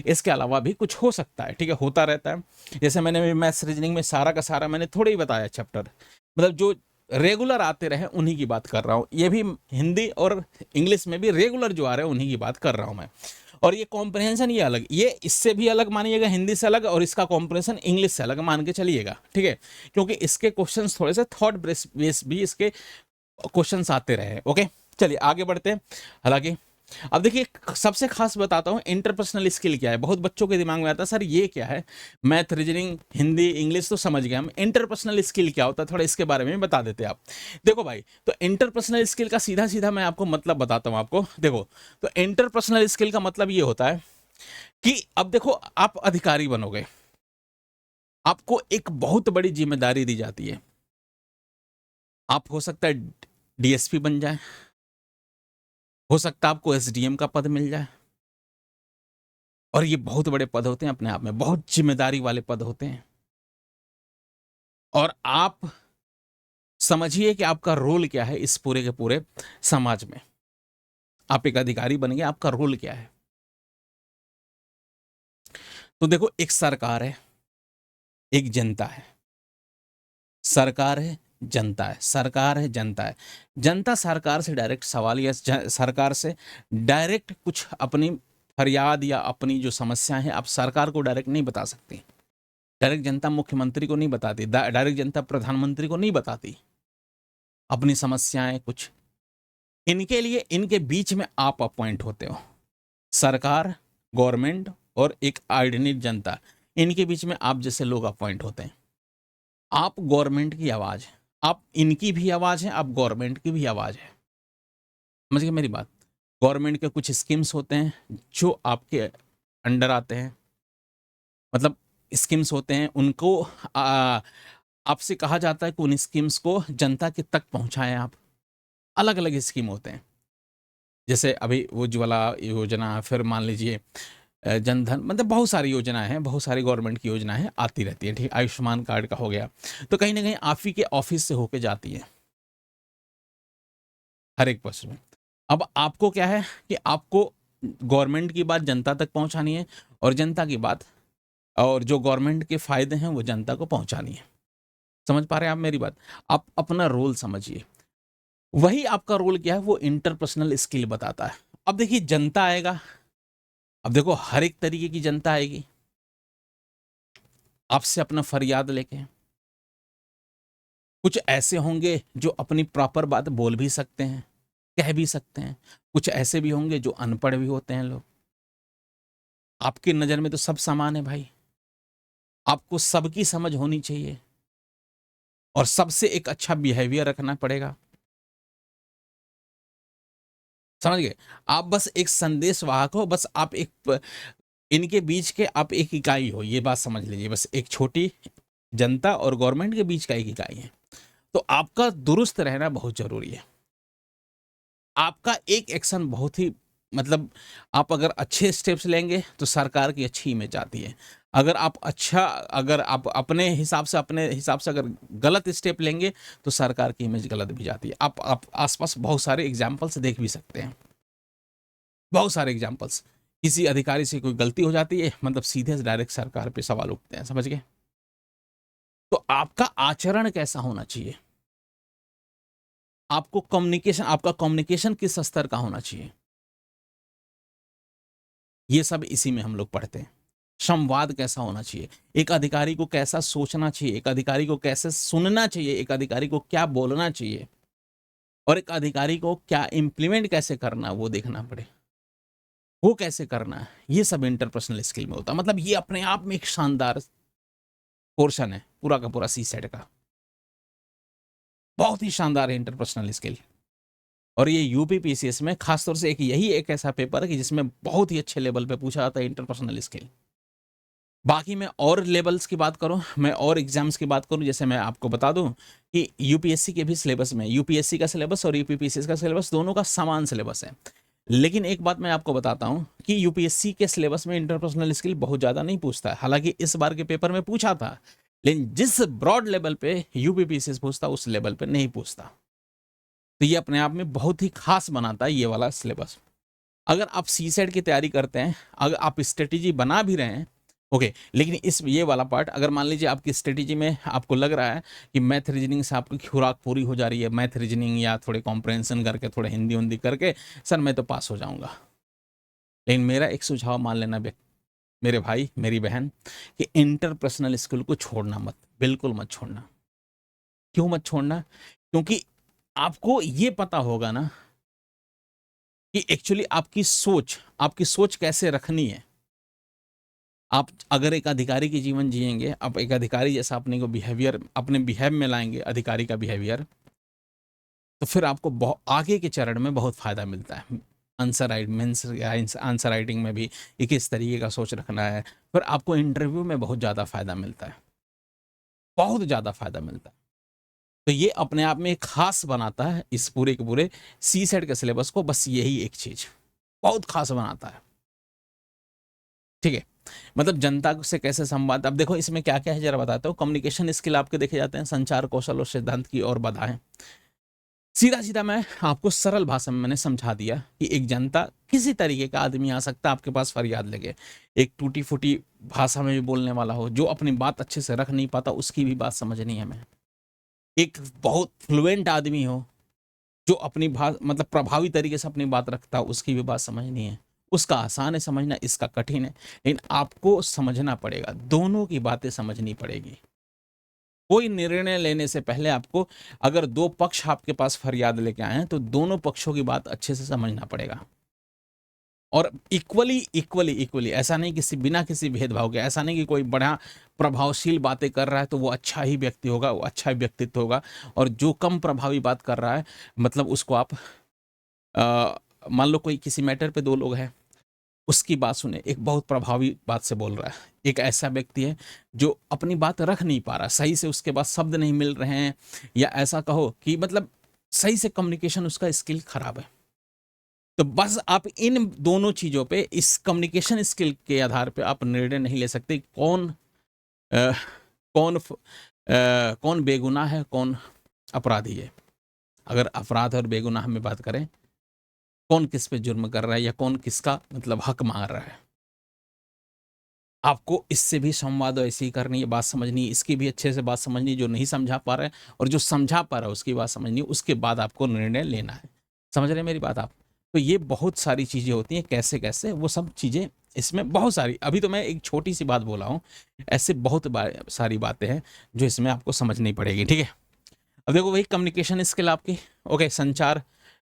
इसके अलावा भी कुछ हो सकता है, ठीक है, होता रहता है। जैसे मैंने मैथ्स रीजनिंग में सारा का सारा मैंने थोड़ा ही बताया चैप्टर, मतलब जो रेगुलर आते रहे उन्हीं की बात कर रहा हूँ। ये भी हिंदी और इंग्लिश में भी रेगुलर जो आ रहे हैं उन्हीं की बात कर रहा हूँ मैं। और ये कॉम्प्रहेंशन ये अलग, ये इससे भी अलग मानिएगा, हिंदी से अलग, और इसका कॉम्प्रहेंशन इंग्लिश से अलग मान के चलिएगा, ठीक है, क्योंकि इसके क्वेश्चंस थोड़े से थॉट बेस भी इसके क्वेश्चंस आते रहे। ओके, चलिए आगे बढ़ते हैं। हालांकि अब देखिए, सबसे खास बताता हूँ इंटरपर्सनल स्किल क्या है। बहुत बच्चों के दिमाग में आता है सर ये क्या है, मैथ रीजनिंग हिंदी इंग्लिश तो समझ गए हम, इंटरपर्सनल स्किल क्या होता है, थोड़ा इसके बारे में बता देते आप। देखो भाई, तो इंटरपर्सनल स्किल का सीधा सीधा मैं आपको मतलब बताता हूँ आपको। देखो, तो इंटरपर्सनल स्किल का मतलब ये होता है कि अब देखो, आप अधिकारी बनोगे, आपको एक बहुत बड़ी जिम्मेदारी दी जाती है। आप हो सकता है डीएसपी बन जाए, हो सकता है आपको एसडीएम का पद मिल जाए, और ये बहुत बड़े पद होते हैं अपने आप में, बहुत जिम्मेदारी वाले पद होते हैं। और आप समझिए कि आपका रोल क्या है इस पूरे के पूरे समाज में। आप एक अधिकारी बन गए, आपका रोल क्या है। तो देखो, एक सरकार है, एक जनता है। सरकार है, जनता है, सरकार है, जनता है। जनता सरकार से डायरेक्ट सवाल या सरकार से डायरेक्ट कुछ अपनी फरियाद या अपनी जो समस्याएं हैं आप सरकार को डायरेक्ट नहीं बता सकती। डायरेक्ट जनता मुख्यमंत्री को नहीं बताती, डायरेक्ट जनता प्रधानमंत्री को नहीं बताती अपनी समस्याएं कुछ। इनके लिए इनके बीच में आप अपॉइंट होते हो, सरकार, गवर्नमेंट और एक ऑर्डिनरी जनता, इनके बीच में आप जैसे लोग अपॉइंट होते हैं। आप गवर्नमेंट की आवाज है, आप इनकी भी आवाज है, आप गवर्नमेंट की भी आवाज है। समझ गए मेरी बात। गवर्नमेंट के कुछ स्कीम्स होते हैं जो आपके अंडर आते हैं, मतलब स्कीम्स होते हैं, उनको आपसे कहा जाता है कि उन स्कीम्स को जनता के तक पहुंचाएं आप। अलग अलग स्कीम होते हैं, जैसे अभी उज्ज्वला योजना, फिर मान लीजिए जनधन, मतलब बहुत सारी योजनाएं हैं, बहुत सारी गवर्नमेंट की योजनाएं आती रहती हैं, ठीक। आयुष्मान कार्ड का हो गया, तो कहीं ना कहीं आप ही के ऑफिस से होके जाती है हर एक पर्सन में। अब आपको क्या है कि आपको गवर्नमेंट की बात जनता तक पहुंचानी है, और जनता की बात और जो गवर्नमेंट के फायदे हैं वो जनता को पहुंचानी है। समझ पा रहे हैं आप मेरी बात। आप अपना रोल समझिए, वही आपका रोल क्या है वो इंटरपर्सनल स्किल बताता है। अब देखिए, जनता आएगा, अब देखो हर एक तरीके की जनता आएगी आपसे अपना फरियाद लेके। कुछ ऐसे होंगे जो अपनी प्रॉपर बात बोल भी सकते हैं, कह भी सकते हैं। कुछ ऐसे भी होंगे जो अनपढ़ भी होते हैं लोग। आपकी नजर में तो सब समान है भाई, आपको सबकी समझ होनी चाहिए और सबसे एक अच्छा बिहेवियर रखना पड़ेगा। समझ गए। आप बस एक संदेश वाहक हो, बस आप एक इनके बीच के आप एक इकाई हो, ये बात समझ लीजिए। बस एक छोटी जनता और गवर्नमेंट के बीच का एक इकाई है। तो आपका दुरुस्त रहना बहुत ज़रूरी है। आपका एक एक्शन बहुत ही मतलब आप अगर अच्छे स्टेप्स लेंगे तो सरकार की अच्छी इमेज आती है। अगर आप अपने हिसाब से अगर गलत स्टेप लेंगे तो सरकार की इमेज गलत भी जाती है। आप आस-पास बहुत सारे एग्ज़ाम्पल्स देख भी सकते हैं। बहुत सारे एग्ज़ाम्पल्स। किसी अधिकारी से कोई गलती हो जाती है, मतलब सीधे से डायरेक्ट सरकार पे सवाल उठते हैं, समझ गए? तो आपका आचरण कैसा होना चाहिए? आपका कम्युनिकेशन किस स्तर का होना चाहिए? ये सब इसी में हम लोग पढ़ते हैं। संवाद कैसा होना चाहिए? एक अधिकारी को कैसा सोचना चाहिए? एक अधिकारी को कैसे सुनना चाहिए? एक अधिकारी को क्या बोलना चाहिए? और एक अधिकारी को क्या इम्प्लीमेंट कैसे करना है, वो देखना पड़े। वो कैसे करना है? ये सब इंटरपर्सनल स्किल में होता है। मतलब ये अपने आप में एक शानदार पोर्शन है, पूरा का पूरा सी सेट का। बहुत ही शानदार है इंटरपर्सनल स्किल। और ये यूपी पीसीएस में खासतौर से एक ऐसा पेपर है कि जिसमें बहुत ही अच्छे लेवल पे पूछा जाता है इंटरपर्सनल स्किल। बाकी मैं और लेवल्स की बात करूँ, मैं और एग्ज़ाम्स की बात करूँ, जैसे मैं आपको बता दूँ कि यूपीएससी के भी सिलेबस में यूपीएससी का सिलेबस और यूपीपीसीएस का सिलेबस दोनों का समान सिलेबस है। लेकिन एक बात मैं आपको बताता हूँ कि यूपीएससी के सिलेबस में इंटरपर्सनल स्किल बहुत ज़्यादा नहीं पूछता है। हालाँकि इस बार के पेपर में पूछा था, लेकिन जिस ब्रॉड लेवल पे यूपीपीसीएस पूछता उस लेवल पे नहीं पूछता। तो ये अपने आप में बहुत ही ख़ास बनाता है ये वाला सिलेबस। अगर आप सीसेट की तैयारी करते हैं, अगर आप स्ट्रेटेजी बना भी रहे हैं, ओके, लेकिन इस ये वाला पार्ट अगर मान लीजिए आपकी स्ट्रेटेजी में आपको लग रहा है कि मैथ रीजनिंग से आपकी खुराक पूरी हो जा रही है, मैथ रीजनिंग या थोड़े कॉम्प्रहेंशन करके, थोड़े हिंदी-उंदी करके, सर मैं तो पास हो जाऊँगा। लेकिन मेरा एक सुझाव मान लेना मेरे भाई, मेरी बहन, कि इंटरपर्सनल स्किल को छोड़ना मत, बिल्कुल मत छोड़ना। क्यों मत छोड़ना? क्योंकि आपको ये पता होगा ना कि एक्चुअली आपकी सोच कैसे रखनी है। आप अगर एक अधिकारी की जीवन जिएँगे, आप एक अधिकारी जैसा अपने बिहेव में लाएँगे अधिकारी का बिहेवियर, तो फिर आपको आगे के चरण में बहुत फ़ायदा मिलता है। आंसर राइटिंग में भी कि किस तरीके का सोच रखना है, फिर आपको इंटरव्यू में बहुत ज़्यादा फ़ायदा मिलता है, बहुत ज़्यादा फ़ायदा मिलता है। तो ये अपने आप में एक ख़ास बनाता है इस पूरे के पूरे सीसेट के सिलेबस को, बस यही एक चीज़, बहुत ख़ास बनाता है। ठीक है? मतलब जनता से कैसे संवाद, अब देखो इसमें क्या-क्या है ज़रा बताता हूँ। कम्युनिकेशन स्किल आपके देखे जाते हैं, संचार कौशल और सिद्धांत की और बाधाएँ। सीधा-सीधा मैं आपको सरल भाषा में मैंने समझा दिया कि एक जनता किसी तरीके का आदमी आ सकता है आपके पास फरियाद लेके। एक टूटी-फूटी भाषा में भी बोलने वाला हो, जो अपनी बात अच्छे से रख नहीं पाता, उसकी भी बात समझनी है हमें। एक बहुत फ्लुएंट आदमी हो, जो अपनी मतलब प्रभावी तरीके से अपनी बात रखता हो, उसकी भी बात समझनी है। उसका आसान है समझना, इसका कठिन है, लेकिन आपको समझना पड़ेगा, दोनों की बातें समझनी पड़ेगी। कोई निर्णय लेने से पहले आपको, अगर 2 पक्ष आपके पास फरियाद लेके आए हैं, तो दोनों पक्षों की बात अच्छे से समझना पड़ेगा। और इक्वली ऐसा नहीं बिना किसी भेदभाव के, ऐसा नहीं कि कोई बड़ा प्रभावशील बातें कर रहा है तो वो अच्छा ही व्यक्ति होगा, वो अच्छा ही व्यक्तित्व होगा, और जो कम प्रभावी बात कर रहा है, मतलब उसको आप मान लो कोई किसी मैटर पे 2 लोग हैं, उसकी बात सुने, एक बहुत प्रभावी बात से बोल रहा है। एक ऐसा व्यक्ति है जो अपनी बात रख नहीं पा रहा, सही से उसके पास शब्द नहीं मिल रहे हैं, या ऐसा कहो कि मतलब सही से कम्युनिकेशन उसका स्किल खराब है। तो बस आप इन दोनों चीज़ों पे, इस कम्युनिकेशन स्किल के आधार पे आप निर्णय नहीं ले सकते अ, कौन बेगुनाह है, कौन अपराधी है। अगर अपराध और बेगुनाह में बात करें, कौन किस पे जुर्म कर रहा है या कौन किसका मतलब हक मार रहा है। आपको इससे भी संवाद ऐसे ही करनी है, बात समझनी है, इसकी भी अच्छे से बात समझनी है, जो नहीं समझा पा रहा है, और जो समझा पा रहा है उसकी बात समझनी है, उसके बाद आपको निर्णय लेना है। समझ रहे हैं मेरी बात आप? तो ये बहुत सारी चीज़ें होती हैं, कैसे-कैसे वो सब चीज़ें इसमें बहुत सारी, अभी तो मैं एक छोटी-सी बात बोला हूँ, ऐसे बहुत सारी बातें हैं जो इसमें आपको समझनी पड़ेगी, ठीक है? अब देखो वही कम्युनिकेशन स्किल आपकी, ओके, संचार,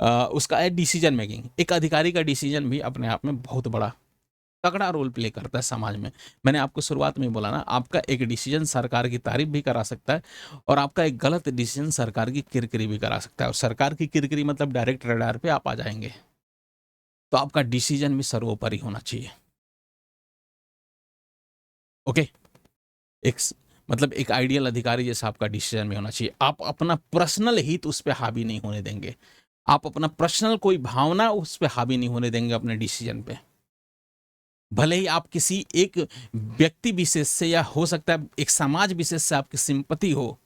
उसका है डिसीजन मेकिंग। एक अधिकारी का डिसीजन भी अपने आप में बहुत बड़ा तगड़ा रोल प्ले करता है समाज में। मैंने आपको शुरुआत में ही बोला ना, आपका एक डिसीजन सरकार की तारीफ भी करा सकता है, और आपका एक गलत डिसीजन सरकार की किरकिरी भी करा सकता है, और सरकार की किरकिरी मतलब डायरेक्ट रडार पे आप आ जाएंगे। तो आपका डिसीजन भी सर्वोपरि होना चाहिए। ओके, एक मतलब एक आइडियल अधिकारी जैसा आपका डिसीजन में होना चाहिए। आप अपना पर्सनल हित उस पर हावी नहीं होने देंगे, आप अपना पर्सनल कोई भावना उस पर हावी नहीं होने देंगे अपने डिसीजन पे। भले ही आप किसी एक व्यक्ति विशेष से या हो सकता है एक समाज विशेष से आपकी सिंपति हो,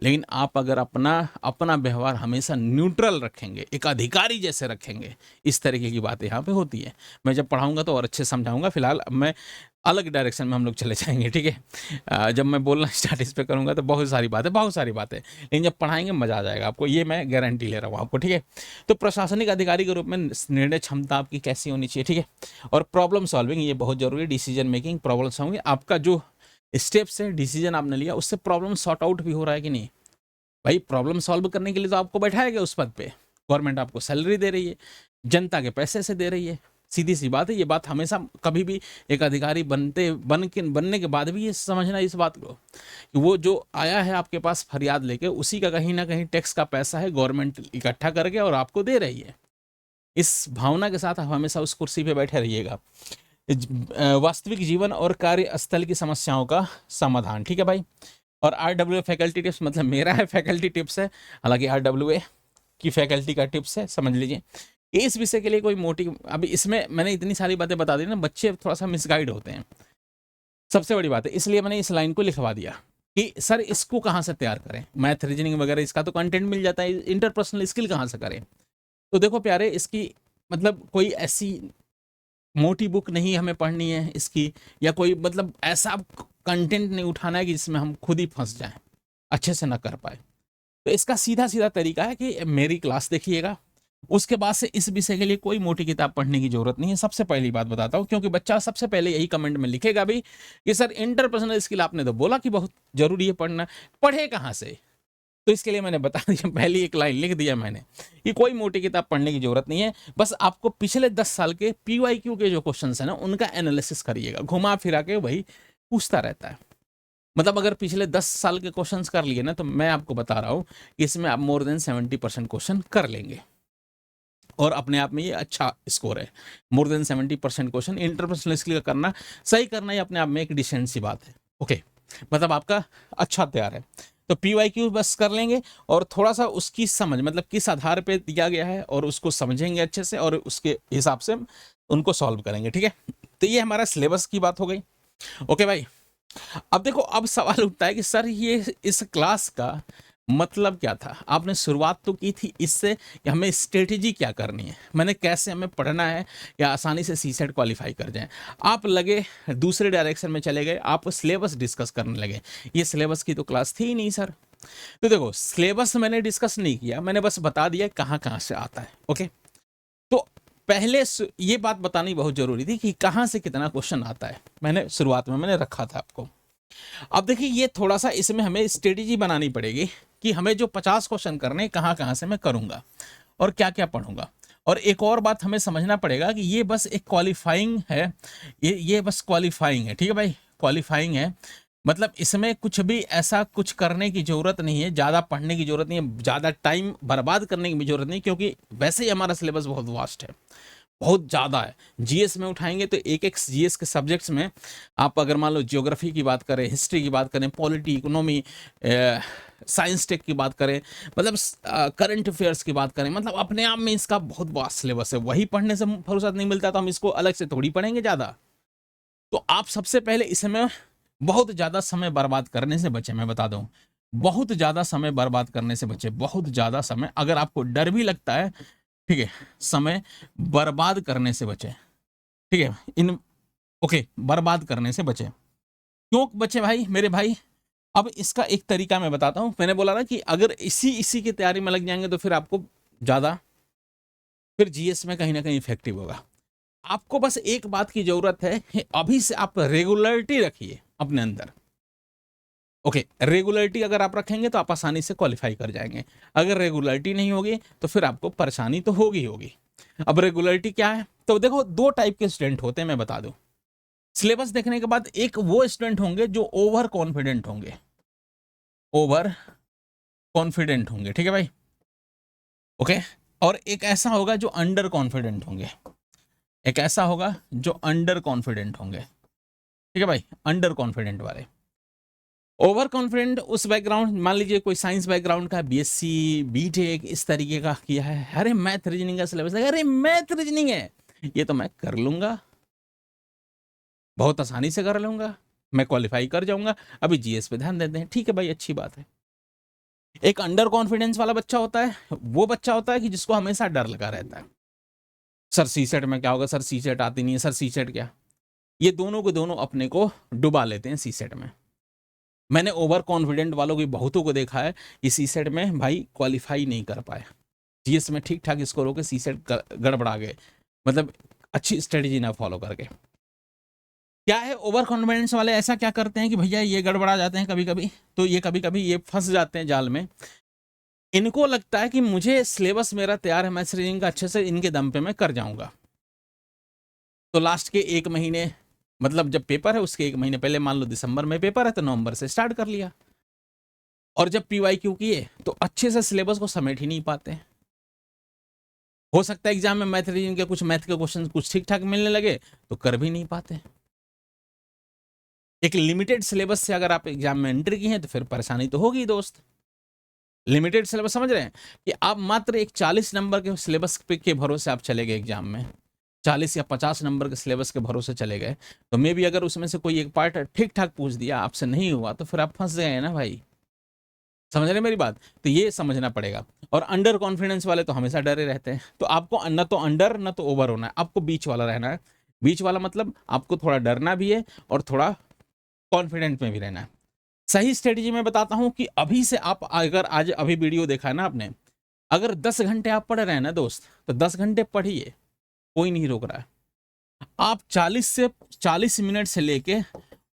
लेकिन आप अगर अपना अपना व्यवहार हमेशा न्यूट्रल रखेंगे, एक अधिकारी जैसे रखेंगे, इस तरीके की बातें यहाँ पे होती है। मैं जब पढ़ाऊंगा तो और अच्छे से समझाऊंगा, फिलहाल अब मैं अलग डायरेक्शन में हम लोग चले जाएंगे, ठीक है। जब मैं बोलना स्टार्ट इस पे करूंगा तो बहुत सारी बातें, लेकिन जब पढ़ाएंगे मजा आ जाएगा आपको, ये मैं गारंटी ले रहा हूँ आपको, ठीक है। तो प्रशासनिक अधिकारी के रूप में निर्णय क्षमता आपकी कैसी होनी चाहिए, ठीक है। और प्रॉब्लम सॉल्विंग, ये बहुत जरूरी, डिसीजन मेकिंग, प्रॉब्लम सॉल्विंग, आपका जो स्टेप्स है, डिसीजन आपने लिया उससे प्रॉब्लम सॉर्ट आउट भी हो रहा है कि नहीं। भाई प्रॉब्लम सॉल्व करने के लिए तो आपको बैठाया गया उस पद पे, गवर्नमेंट आपको सैलरी दे रही है, जनता के पैसे से दे रही है, सीधी सी बात है। ये बात हमेशा कभी भी एक अधिकारी बनने के बाद भी ये समझना इस बात को कि वो जो आया है आपके पास फरियाद लेके, उसी का कहीं ना कहीं टैक्स का पैसा है, गवर्नमेंट इकट्ठा करके और आपको दे रही है। इस भावना के साथ आप हमेशा उस कुर्सी पे बैठे रहिएगा। वास्तविक जीवन और कार्यस्थल की समस्याओं का समाधान, ठीक है भाई। और RWA फैकल्टी टिप्स, मतलब मेरा है फैकल्टी टिप्स है, हालांकि RWA की फैकल्टी का टिप्स है, समझ लीजिए। इस विषय के लिए कोई मोटिव, अभी इसमें मैंने इतनी सारी बातें बता दी ना, बच्चे थोड़ा सा मिसगाइड होते हैं, सबसे बड़ी बात है। इसलिए मैंने इस लाइन को लिखवा दिया कि सर इसको कहाँ से तैयार करें, मैथ रीजनिंग वगैरह इसका तो कंटेंट मिल जाता है, इंटरपर्सनल स्किल कहाँ से करें। तो देखो प्यारे, इसकी मतलब कोई ऐसी मोटी बुक नहीं हमें पढ़नी है इसकी, या कोई मतलब ऐसा कंटेंट नहीं उठाना है कि जिसमें हम खुद ही फंस जाएं, अच्छे से ना कर पाए। तो इसका सीधा सीधा तरीका है कि मेरी क्लास देखिएगा, उसके बाद से इस विषय के लिए कोई मोटी किताब पढ़ने की जरूरत नहीं है। सबसे पहली बात बताता हूँ, क्योंकि बच्चा सबसे पहले यही कमेंट में लिखेगा भी कि सर इंटरपर्सनल स्किल आपने तो बोला कि बहुत जरूरी है पढ़ना, पढ़े कहाँ से। तो इसके लिए मैंने बता दिया, पहली एक लाइन लिख दिया मैंने कि कोई मोटी किताब पढ़ने की जरूरत नहीं है, बस आपको पिछले 10 साल के PYQ के जो क्वेश्चन है ना, उनका एनालिसिस करिएगा, घुमा फिरा के वही पूछता रहता है। मतलब अगर पिछले 10 साल के क्वेश्चन कर लिए ना, तो मैं आपको बता रहा हूँ कि इसमें आप मोर देन 70% क्वेश्चन कर लेंगे, और अपने आप में ये अच्छा स्कोर है। More than 70% question interpersonal skill का करना, सही करना, ही अपने आप में एक डिसेंट सी बात है। ओके, मतलब आपका अच्छा तैयार है। तो PYQ बस कर लेंगे, और थोड़ा सा उसकी समझ, मतलब किस आधार पे दिया गया है, और उसको समझेंगे अच्छे से, और उसके हिसाब से उनको सॉल्व करेंगे, ठीक है। तो ये हमारा सिलेबस की बात हो गई। ओके भाई, अब देखो, अब सवाल उठता है कि सर ये इस क्लास का मतलब क्या था। आपने शुरुआत तो की थी इससे कि हमें स्ट्रेटेजी क्या करनी है, मैंने कैसे हमें पढ़ना है या आसानी से CSET क्वालिफाई कर जाएं। आप लगे दूसरे डायरेक्शन में चले गए, आप सिलेबस डिस्कस करने लगे। ये सिलेबस की तो क्लास थी ही नहीं सर। तो देखो, सिलेबस मैंने डिस्कस नहीं किया, मैंने बस बता दिया कहाँ कहाँ से आता है। ओके, तो पहले ये बात बतानी बहुत जरूरी थी कि कहाँ से कितना क्वेश्चन आता है, मैंने शुरुआत में मैंने रखा था आपको। अब देखिए, ये थोड़ा सा इसमें हमें स्ट्रेटेजी बनानी पड़ेगी कि हमें जो 50 क्वेश्चन करने, कहाँ कहाँ से मैं करूंगा और क्या क्या पढ़ूंगा। और एक और बात हमें समझना पड़ेगा कि ये बस एक क्वालिफाइंग है, ये बस क्वालिफाइंग है, ठीक है भाई, क्वालिफाइंग है। मतलब इसमें कुछ भी ऐसा कुछ करने की जरूरत नहीं है, ज़्यादा पढ़ने की जरूरत नहीं है, ज़्यादा टाइम बर्बाद करने की भी जरूरत नहीं, क्योंकि वैसे ही हमारा सिलेबस बहुत वास्ट है, बहुत ज़्यादा है। GS में उठाएंगे तो एक एक GS के सब्जेक्ट्स में आप अगर मान लो ज्योग्राफी की बात करें, हिस्ट्री की बात करें, पॉलिटी, इकोनॉमी, साइंस टेक की बात करें, मतलब करंट अफेयर्स की बात करें, मतलब अपने आप में इसका बहुत वास्ट सिलेबस है। वही पढ़ने से फुर्सत नहीं मिलता तो हम इसको अलग से थोड़ी पढ़ेंगे ज़्यादा। तो आप सबसे पहले इसमें बहुत ज़्यादा समय बर्बाद करने से बचे, मैं बता दूं, बहुत ज़्यादा समय बर्बाद करने से बचे, बहुत ज़्यादा समय। अगर आपको डर भी लगता है, ठीक है, समय बर्बाद करने से बचे, ठीक है, ओके, बर्बाद करने से बचे। क्यों बचे भाई मेरे भाई? अब इसका एक तरीका मैं बताता हूं। मैंने बोला ना कि अगर इसी की तैयारी में लग जाएंगे तो फिर आपको ज्यादा, फिर GS में कहीं ना कहीं इफेक्टिव होगा। आपको बस एक बात की जरूरत है, अभी से आप रेगुलरिटी रखिए अपने अंदर। ओके, रेगुलरिटी अगर आप रखेंगे तो आप आसानी से क्वालिफाई कर जाएंगे। अगर रेगुलरिटी नहीं होगी तो फिर आपको परेशानी तो होगी। अब रेगुलरिटी क्या है? तो देखो, 2 टाइप के स्टूडेंट होते हैं, मैं बता दूं। सिलेबस देखने के बाद एक वो स्टूडेंट होंगे जो ओवर कॉन्फिडेंट होंगे, ओवर कॉन्फिडेंट होंगे, ठीक है भाई, ओके। और एक ऐसा होगा जो अंडर कॉन्फिडेंट होंगे, एक ऐसा होगा जो अंडर कॉन्फिडेंट होंगे, ठीक है भाई, अंडर कॉन्फिडेंट वाले। ओवर कॉन्फिडेंट उस बैकग्राउंड, मान लीजिए कोई साइंस बैकग्राउंड का, बीएससी बीटेक इस तरीके का किया है, अरे मैथ रीजनिंग का सिलेबस है, अरे मैथ रीजनिंग है, ये तो मैं कर लूंगा, बहुत आसानी से कर लूंगा, मैं क्वालिफाई कर जाऊंगा, अभी जीएस पे ध्यान देते हैं, ठीक है भाई अच्छी बात है। एक अंडर कॉन्फिडेंस वाला बच्चा होता है, वो बच्चा होता है कि जिसको हमेशा डर लगा रहता है, सर सीसेट में क्या होगा, सर सीसेट आती नहीं है, सर सीसेट क्या, ये दोनों को दोनों अपने को डुबा लेते हैं सीसेट में। मैंने ओवर कॉन्फिडेंट वालों की बहुतों को देखा है कि सीसेट में भाई क्वालिफाई नहीं कर पाए, जीएस में ठीक ठाक स्कोर होकर सीसेट गड़बड़ा गए, मतलब अच्छी स्ट्रेटेजी ना फॉलो करके। क्या है, ओवर कॉन्फिडेंस वाले ऐसा क्या करते हैं कि भैया ये गड़बड़ा जाते हैं कभी कभी, तो ये कभी कभी ये फंस जाते हैं जाल में। इनको लगता है कि मुझे सिलेबस मेरा तैयार है, मैथ्स रीजनिंग का अच्छे से इनके दम पे मैं कर जाऊंगा, तो लास्ट के 1 महीने, मतलब जब पेपर है उसके 1 महीने पहले, मान लो दिसंबर में पेपर है तो नवंबर से स्टार्ट कर लिया, और जब पीवाईक्यू किए तो अच्छे से सिलेबस को समेट ही नहीं पाते। हो सकता है एग्जाम में मैथ रीजनिंग के कुछ मैथ के क्वेश्चन कुछ ठीक ठाक मिलने लगे तो कर भी नहीं पाते। एक लिमिटेड सिलेबस से अगर आप एग्जाम में एंट्री की हैं तो फिर परेशानी तो होगी दोस्त। लिमिटेड सिलेबस समझ रहे हैं कि आप मात्र एक 40 नंबर के सिलेबस के भरोसे आप चले गए एग्जाम में, 40 या 50 नंबर के सिलेबस के भरोसे चले गए, तो मे भी अगर उसमें से कोई एक पार्ट ठीक ठाक पूछ दिया, आपसे नहीं हुआ, तो फिर आप फंस गए ना भाई, समझ रहे मेरी बात। तो ये समझना पड़ेगा। और अंडर कॉन्फिडेंस वाले तो हमेशा डरे रहते हैं, तो आपको न तो अंडर न तो ओवर होना है, आपको बीच वाला रहना है। बीच वाला मतलब आपको थोड़ा डरना भी है और थोड़ा कॉन्फिडेंट में भी रहना है। सही स्ट्रेटेजी मैं बताता हूं कि अभी से आप, अगर आज अभी वीडियो देखा है ना आपने, अगर 10 घंटे आप पढ़ रहे हैं ना दोस्त, तो 10 घंटे पढ़िए, कोई नहीं रोक रहा है। आप 40 मिनट से लेके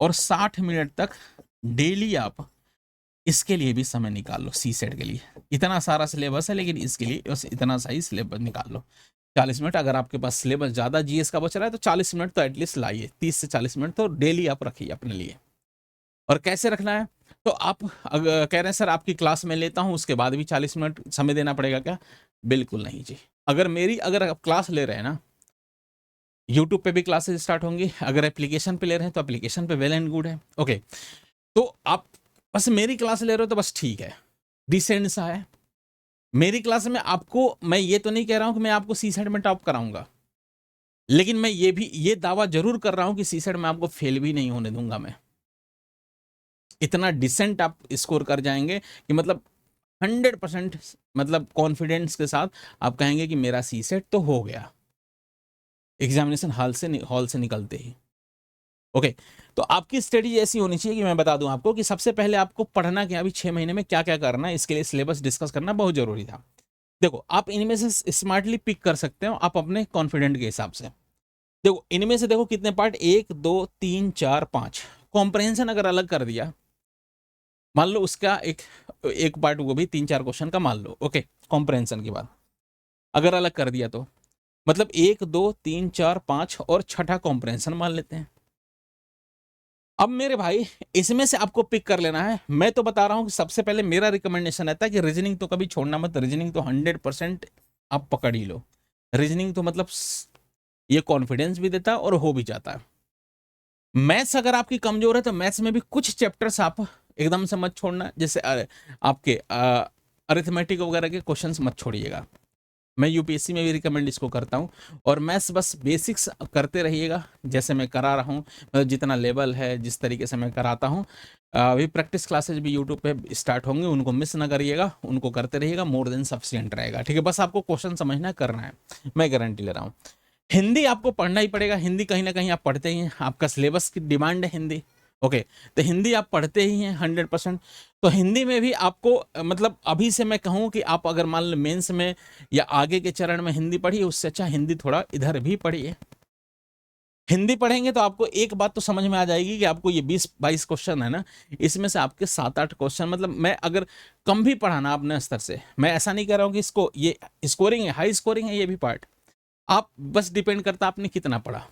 और 60 मिनट तक डेली आप इसके लिए भी समय निकाल लो, सीसेट के लिए। इतना सारा सिलेबस है लेकिन इसके लिए बस इतना सही सिलेबस निकाल लो, 40 मिनट। अगर आपके पास सिलेबस ज़्यादा जीएस का बच रहा है तो 40 मिनट तो एटलीस्ट लाइए, 30 से 40 मिनट तो डेली आप रखिए अपने लिए। और कैसे रखना है, तो आप अगर कह रहे हैं सर आपकी क्लास में लेता हूं उसके बाद भी 40 मिनट समय देना पड़ेगा क्या, बिल्कुल नहीं जी। अगर आप क्लास ले रहे हैं ना, यूट्यूब पे भी क्लासेस स्टार्ट होंगी, अगर एप्लीकेशन पे ले रहे हैं तो एप्लीकेशन पे वेल एंड गुड है, ओके। तो आप बस मेरी क्लास ले रहे हो तो बस ठीक है, डिसेंट सा है। मेरी क्लास में आपको, मैं ये तो नहीं कह रहा हूं कि मैं आपको सीसेट में टॉप कराऊंगा, लेकिन मैं ये दावा जरूर कर रहा हूं कि सीसेट में आपको फेल भी नहीं होने दूंगा मैं। इतना डिसेंट आप स्कोर कर जाएंगे कि मतलब 100% मतलब कॉन्फिडेंस के साथ आप कहेंगे कि मेरा सीसेट तो हो गया एग्जामिनेशन हॉल से निकलते ही, ओके। तो आपकी स्ट्रेटेजी ऐसी होनी चाहिए कि मैं बता दूं आपको कि सबसे पहले आपको पढ़ना क्या, अभी 6 महीने में क्या क्या करना है, इसके लिए सिलेबस डिस्कस करना बहुत जरूरी था। देखो आप इनमें से स्मार्टली पिक कर सकते हो आप अपने कॉन्फिडेंट के हिसाब से। देखो इनमें से देखो कितने पार्ट, 1 2 3 4 5। कॉम्प्रहेंशन अगर अलग कर दिया, मान लो उसका एक पार्ट, वो भी 3-4 क्वेश्चन का मान लो, ओके। कॉम्प्रहेंशन के बाद अगर अलग कर दिया तो मतलब 1 2 3 4 5 और छठा कॉम्प्रहेंशन मान लेते हैं। अब मेरे भाई इसमें से आपको पिक कर लेना है। मैं तो बता रहा हूं कि सबसे पहले मेरा रिकमेंडेशन रहता है कि रीजनिंग तो कभी छोड़ना मत, रीजनिंग तो 100% आप पकड़ ही लो। रीजनिंग तो मतलब ये कॉन्फिडेंस भी देता है और हो भी जाता है। मैथ्स अगर आपकी कमजोर है तो मैथ्स में भी कुछ चैप्टर्स आप एकदम से मत छोड़ना, जैसे आपके अरिथमेटिक वगैरह के क्वेश्चंस मत छोड़िएगा। मैं यूपीएससी में भी रिकमेंड इसको करता हूँ। और मैथ्स बस बेसिक्स करते रहिएगा जैसे मैं करा रहा हूँ, मतलब जितना लेवल है जिस तरीके से मैं कराता हूँ। अभी प्रैक्टिस क्लासेज भी यूट्यूब पे स्टार्ट होंगे, उनको मिस ना करिएगा, उनको करते रहिएगा, मोर देन सफिशिएंट रहेगा, ठीक है। बस आपको क्वेश्चन समझना है, करना है, मैं गारंटी ले रहा हूँ। हिंदी आपको पढ़ना ही पड़ेगा, हिंदी कहीं ना कहीं आप पढ़ते ही हैं, आपका सिलेबस की डिमांड है हिंदी, ओके। तो हिंदी आप पढ़ते ही हैं 100%। तो हिंदी में भी आपको मतलब अभी से मैं कहूँ कि आप अगर मान लो मेंस में या आगे के चरण में हिंदी पढ़िए, उससे अच्छा हिंदी थोड़ा इधर भी पढ़िए। हिंदी पढ़ेंगे तो आपको एक बात तो समझ में आ जाएगी कि आपको ये 20-22 क्वेश्चन है ना, इसमें से आपके 7-8 क्वेश्चन, मतलब मैं अगर कम भी पढ़ाना अपने स्तर से, मैं ऐसा नहीं कह रहा हूँ कि इसको ये स्कोरिंग है, हाई स्कोरिंग है ये भी पार्ट, आप बस डिपेंड करता आपने कितना पढ़ा,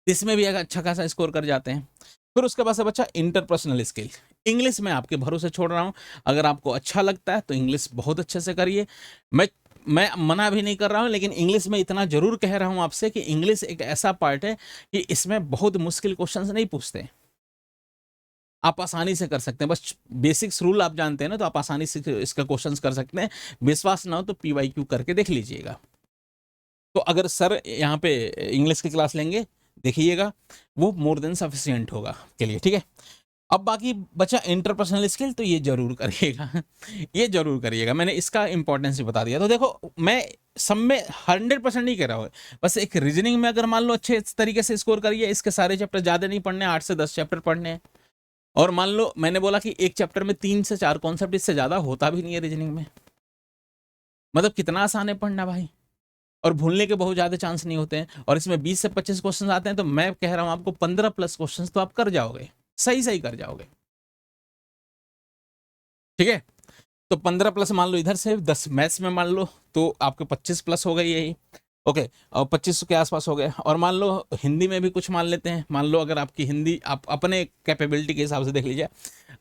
इसमें भी अगर अच्छा खासा स्कोर कर जाते हैं। फिर उसके बाद से बच्चा इंटरपर्सनल स्किल, इंग्लिश में आपके भरोसे छोड़ रहा हूँ। अगर आपको अच्छा लगता है तो इंग्लिश बहुत अच्छे से करिए। मैं मैं मना भी नहीं कर रहा हूँ, लेकिन इंग्लिश में इतना जरूर कह रहा हूँ आपसे कि इंग्लिश एक ऐसा पार्ट है कि इसमें बहुत मुश्किल क्वेश्चंस नहीं पूछते, आप आसानी से कर सकते हैं। बस बेसिक्स रूल आप जानते हैं ना, तो आप आसानी से इसका क्वेश्चंस कर सकते हैं। विश्वास ना हो तो पीवाईक्यू करके देख लीजिएगा। तो अगर सर यहाँ पे इंग्लिश की क्लास लेंगे, देखिएगा, वो मोर देन सफिशियंट होगा के लिए, ठीक है। अब बाकी बचा इंटरपर्सनल स्किल, तो ये जरूर करिएगा ये जरूर करिएगा, मैंने इसका इंपॉर्टेंस ही बता दिया। तो देखो, मैं सब में 100% नहीं कह रहा हूँ, बस एक रीजनिंग में अगर मान लो अच्छे तरीके से स्कोर करिए, इसके सारे चैप्टर ज़्यादा नहीं पढ़ने, 8 से 10 चैप्टर पढ़ने हैं। और मान लो मैंने बोला कि एक चैप्टर में 3 से 4 कॉन्सेप्ट, इससे ज़्यादा होता भी नहीं है रीजनिंग में। मतलब कितना आसान है पढ़ना भाई, और भूलने के बहुत ज़्यादा चांस नहीं होते हैं। और इसमें 20 से 25 क्वेश्चन आते हैं, तो मैं कह रहा हूँ आपको 15 प्लस क्वेश्चन तो आप कर जाओगे, सही सही कर जाओगे, ठीक है। तो 15 प्लस मान लो इधर से, 10 मैथ्स में मान लो, तो आपके 25 प्लस हो गई यही, ओके। और 25 के आसपास हो गए। और मान लो हिंदी में भी कुछ मान लेते हैं, मान लो अगर आपकी हिंदी आप अपने कैपेबिलिटी के हिसाब से देख लीजिए,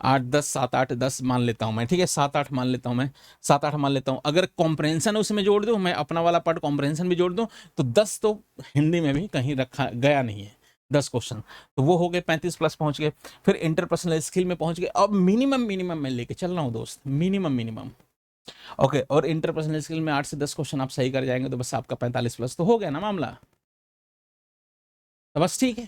8 10 7 8 10 मान लेता हूँ मैं, ठीक है, 7 8 मान लेता हूँ मैं, 7 8 मान लेता हूँ। अगर कॉम्प्रहेंशन उसमें जोड़ दूँ, मैं अपना वाला पार्ट कॉम्प्रहेंशन भी जोड़ दूँ, तो 10 तो हिंदी में भी कहीं रखा गया नहीं है, 10 क्वेश्चन, तो वो हो गए 35 प्लस पहुंच गए। फिर इंटरपर्सनल स्किल में पहुंच गए। अब मिनिमम मैं लेके चल रहा हूँ दोस्त, मिनिमम, ओके। और इंटरपर्सनल स्किल में 8 से 10 क्वेश्चन आप सही कर जाएंगे, तो बस आपका 45 प्लस तो हो गया ना मामला, तो बस ठीक है।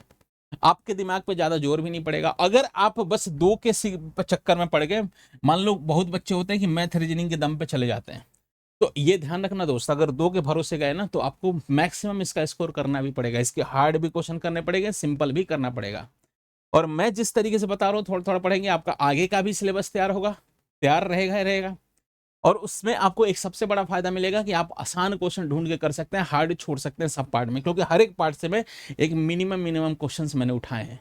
आपके दिमाग पे ज्यादा जोर भी नहीं पड़ेगा। अगर आप बस दो के चक्कर में पड़ गए, मान लो बहुत बच्चे होते हैं कि मैथ रीजनिंग के दम पे चले जाते हैं, तो ये ध्यान रखना दोस्त, अगर दो के भरोसे गए ना, तो आपको मैक्सिमम इसका स्कोर करना भी पड़ेगा, इसके हार्ड भी क्वेश्चन करने पड़ेंगे, सिंपल भी करना पड़ेगा। और मैं जिस तरीके से बता रहा हूँ, थोड़ा थोड़ा पढ़ेंगे, आपका आगे का भी सिलेबस तैयार होगा, तैयार रहेगा ही रहेगा। और उसमें आपको एक सबसे बड़ा फायदा मिलेगा कि आप आसान क्वेश्चन ढूंढ के कर सकते हैं, हार्ड छोड़ सकते हैं सब पार्ट में, क्योंकि हर एक पार्ट से मैं एक मिनिमम क्वेश्चंस मैंने उठाए हैं।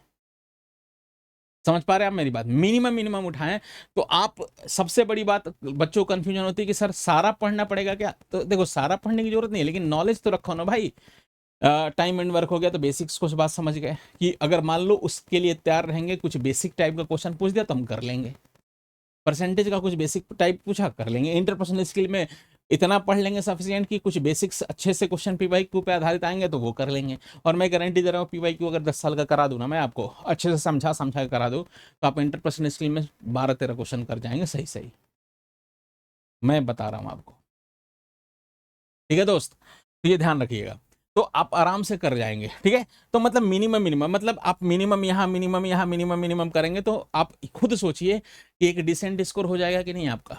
समझ पा रहे हैं आप मेरी बात, मिनिमम उठाएं। तो आप, सबसे बड़ी बात बच्चों को कंफ्यूजन होती है कि सर सारा पढ़ना पड़ेगा क्या, तो देखो सारा पढ़ने की जरूरत नहीं है, लेकिन नॉलेज तो रखो ना भाई। टाइम एंड वर्क हो गया तो बेसिक्स कुछ बात समझ गए, कि अगर मान लो उसके लिए तैयार रहेंगे, कुछ बेसिक टाइप का क्वेश्चन पूछ दिया तो हम कर लेंगे, परसेंटेज का कुछ बेसिक टाइप पूछा कर लेंगे। इंटरपर्सनल स्किल में इतना पढ़ लेंगे सफिशिएंट कि कुछ बेसिक्स अच्छे से क्वेश्चन पीवाईक्यू पे आधारित आएंगे, तो वो कर लेंगे। और मैं गारंटी दे रहा हूँ, पीवाईक्यू अगर 10 साल का करा दूँ ना मैं आपको, अच्छे से समझा के करा दूँ, तो आप इंटरपर्सनल स्किल में 12-13 क्वेश्चन कर जाएंगे सही सही, मैं बता रहा हूँ आपको, ठीक है दोस्त। तो ये ध्यान रखिएगा, तो आप आराम से कर जाएंगे, ठीक है। तो मतलब मिनिमम, मतलब आप मिनिमम करेंगे, तो आप खुद सोचिए कि एक डिसेंट स्कोर हो जाएगा कि नहीं आपका,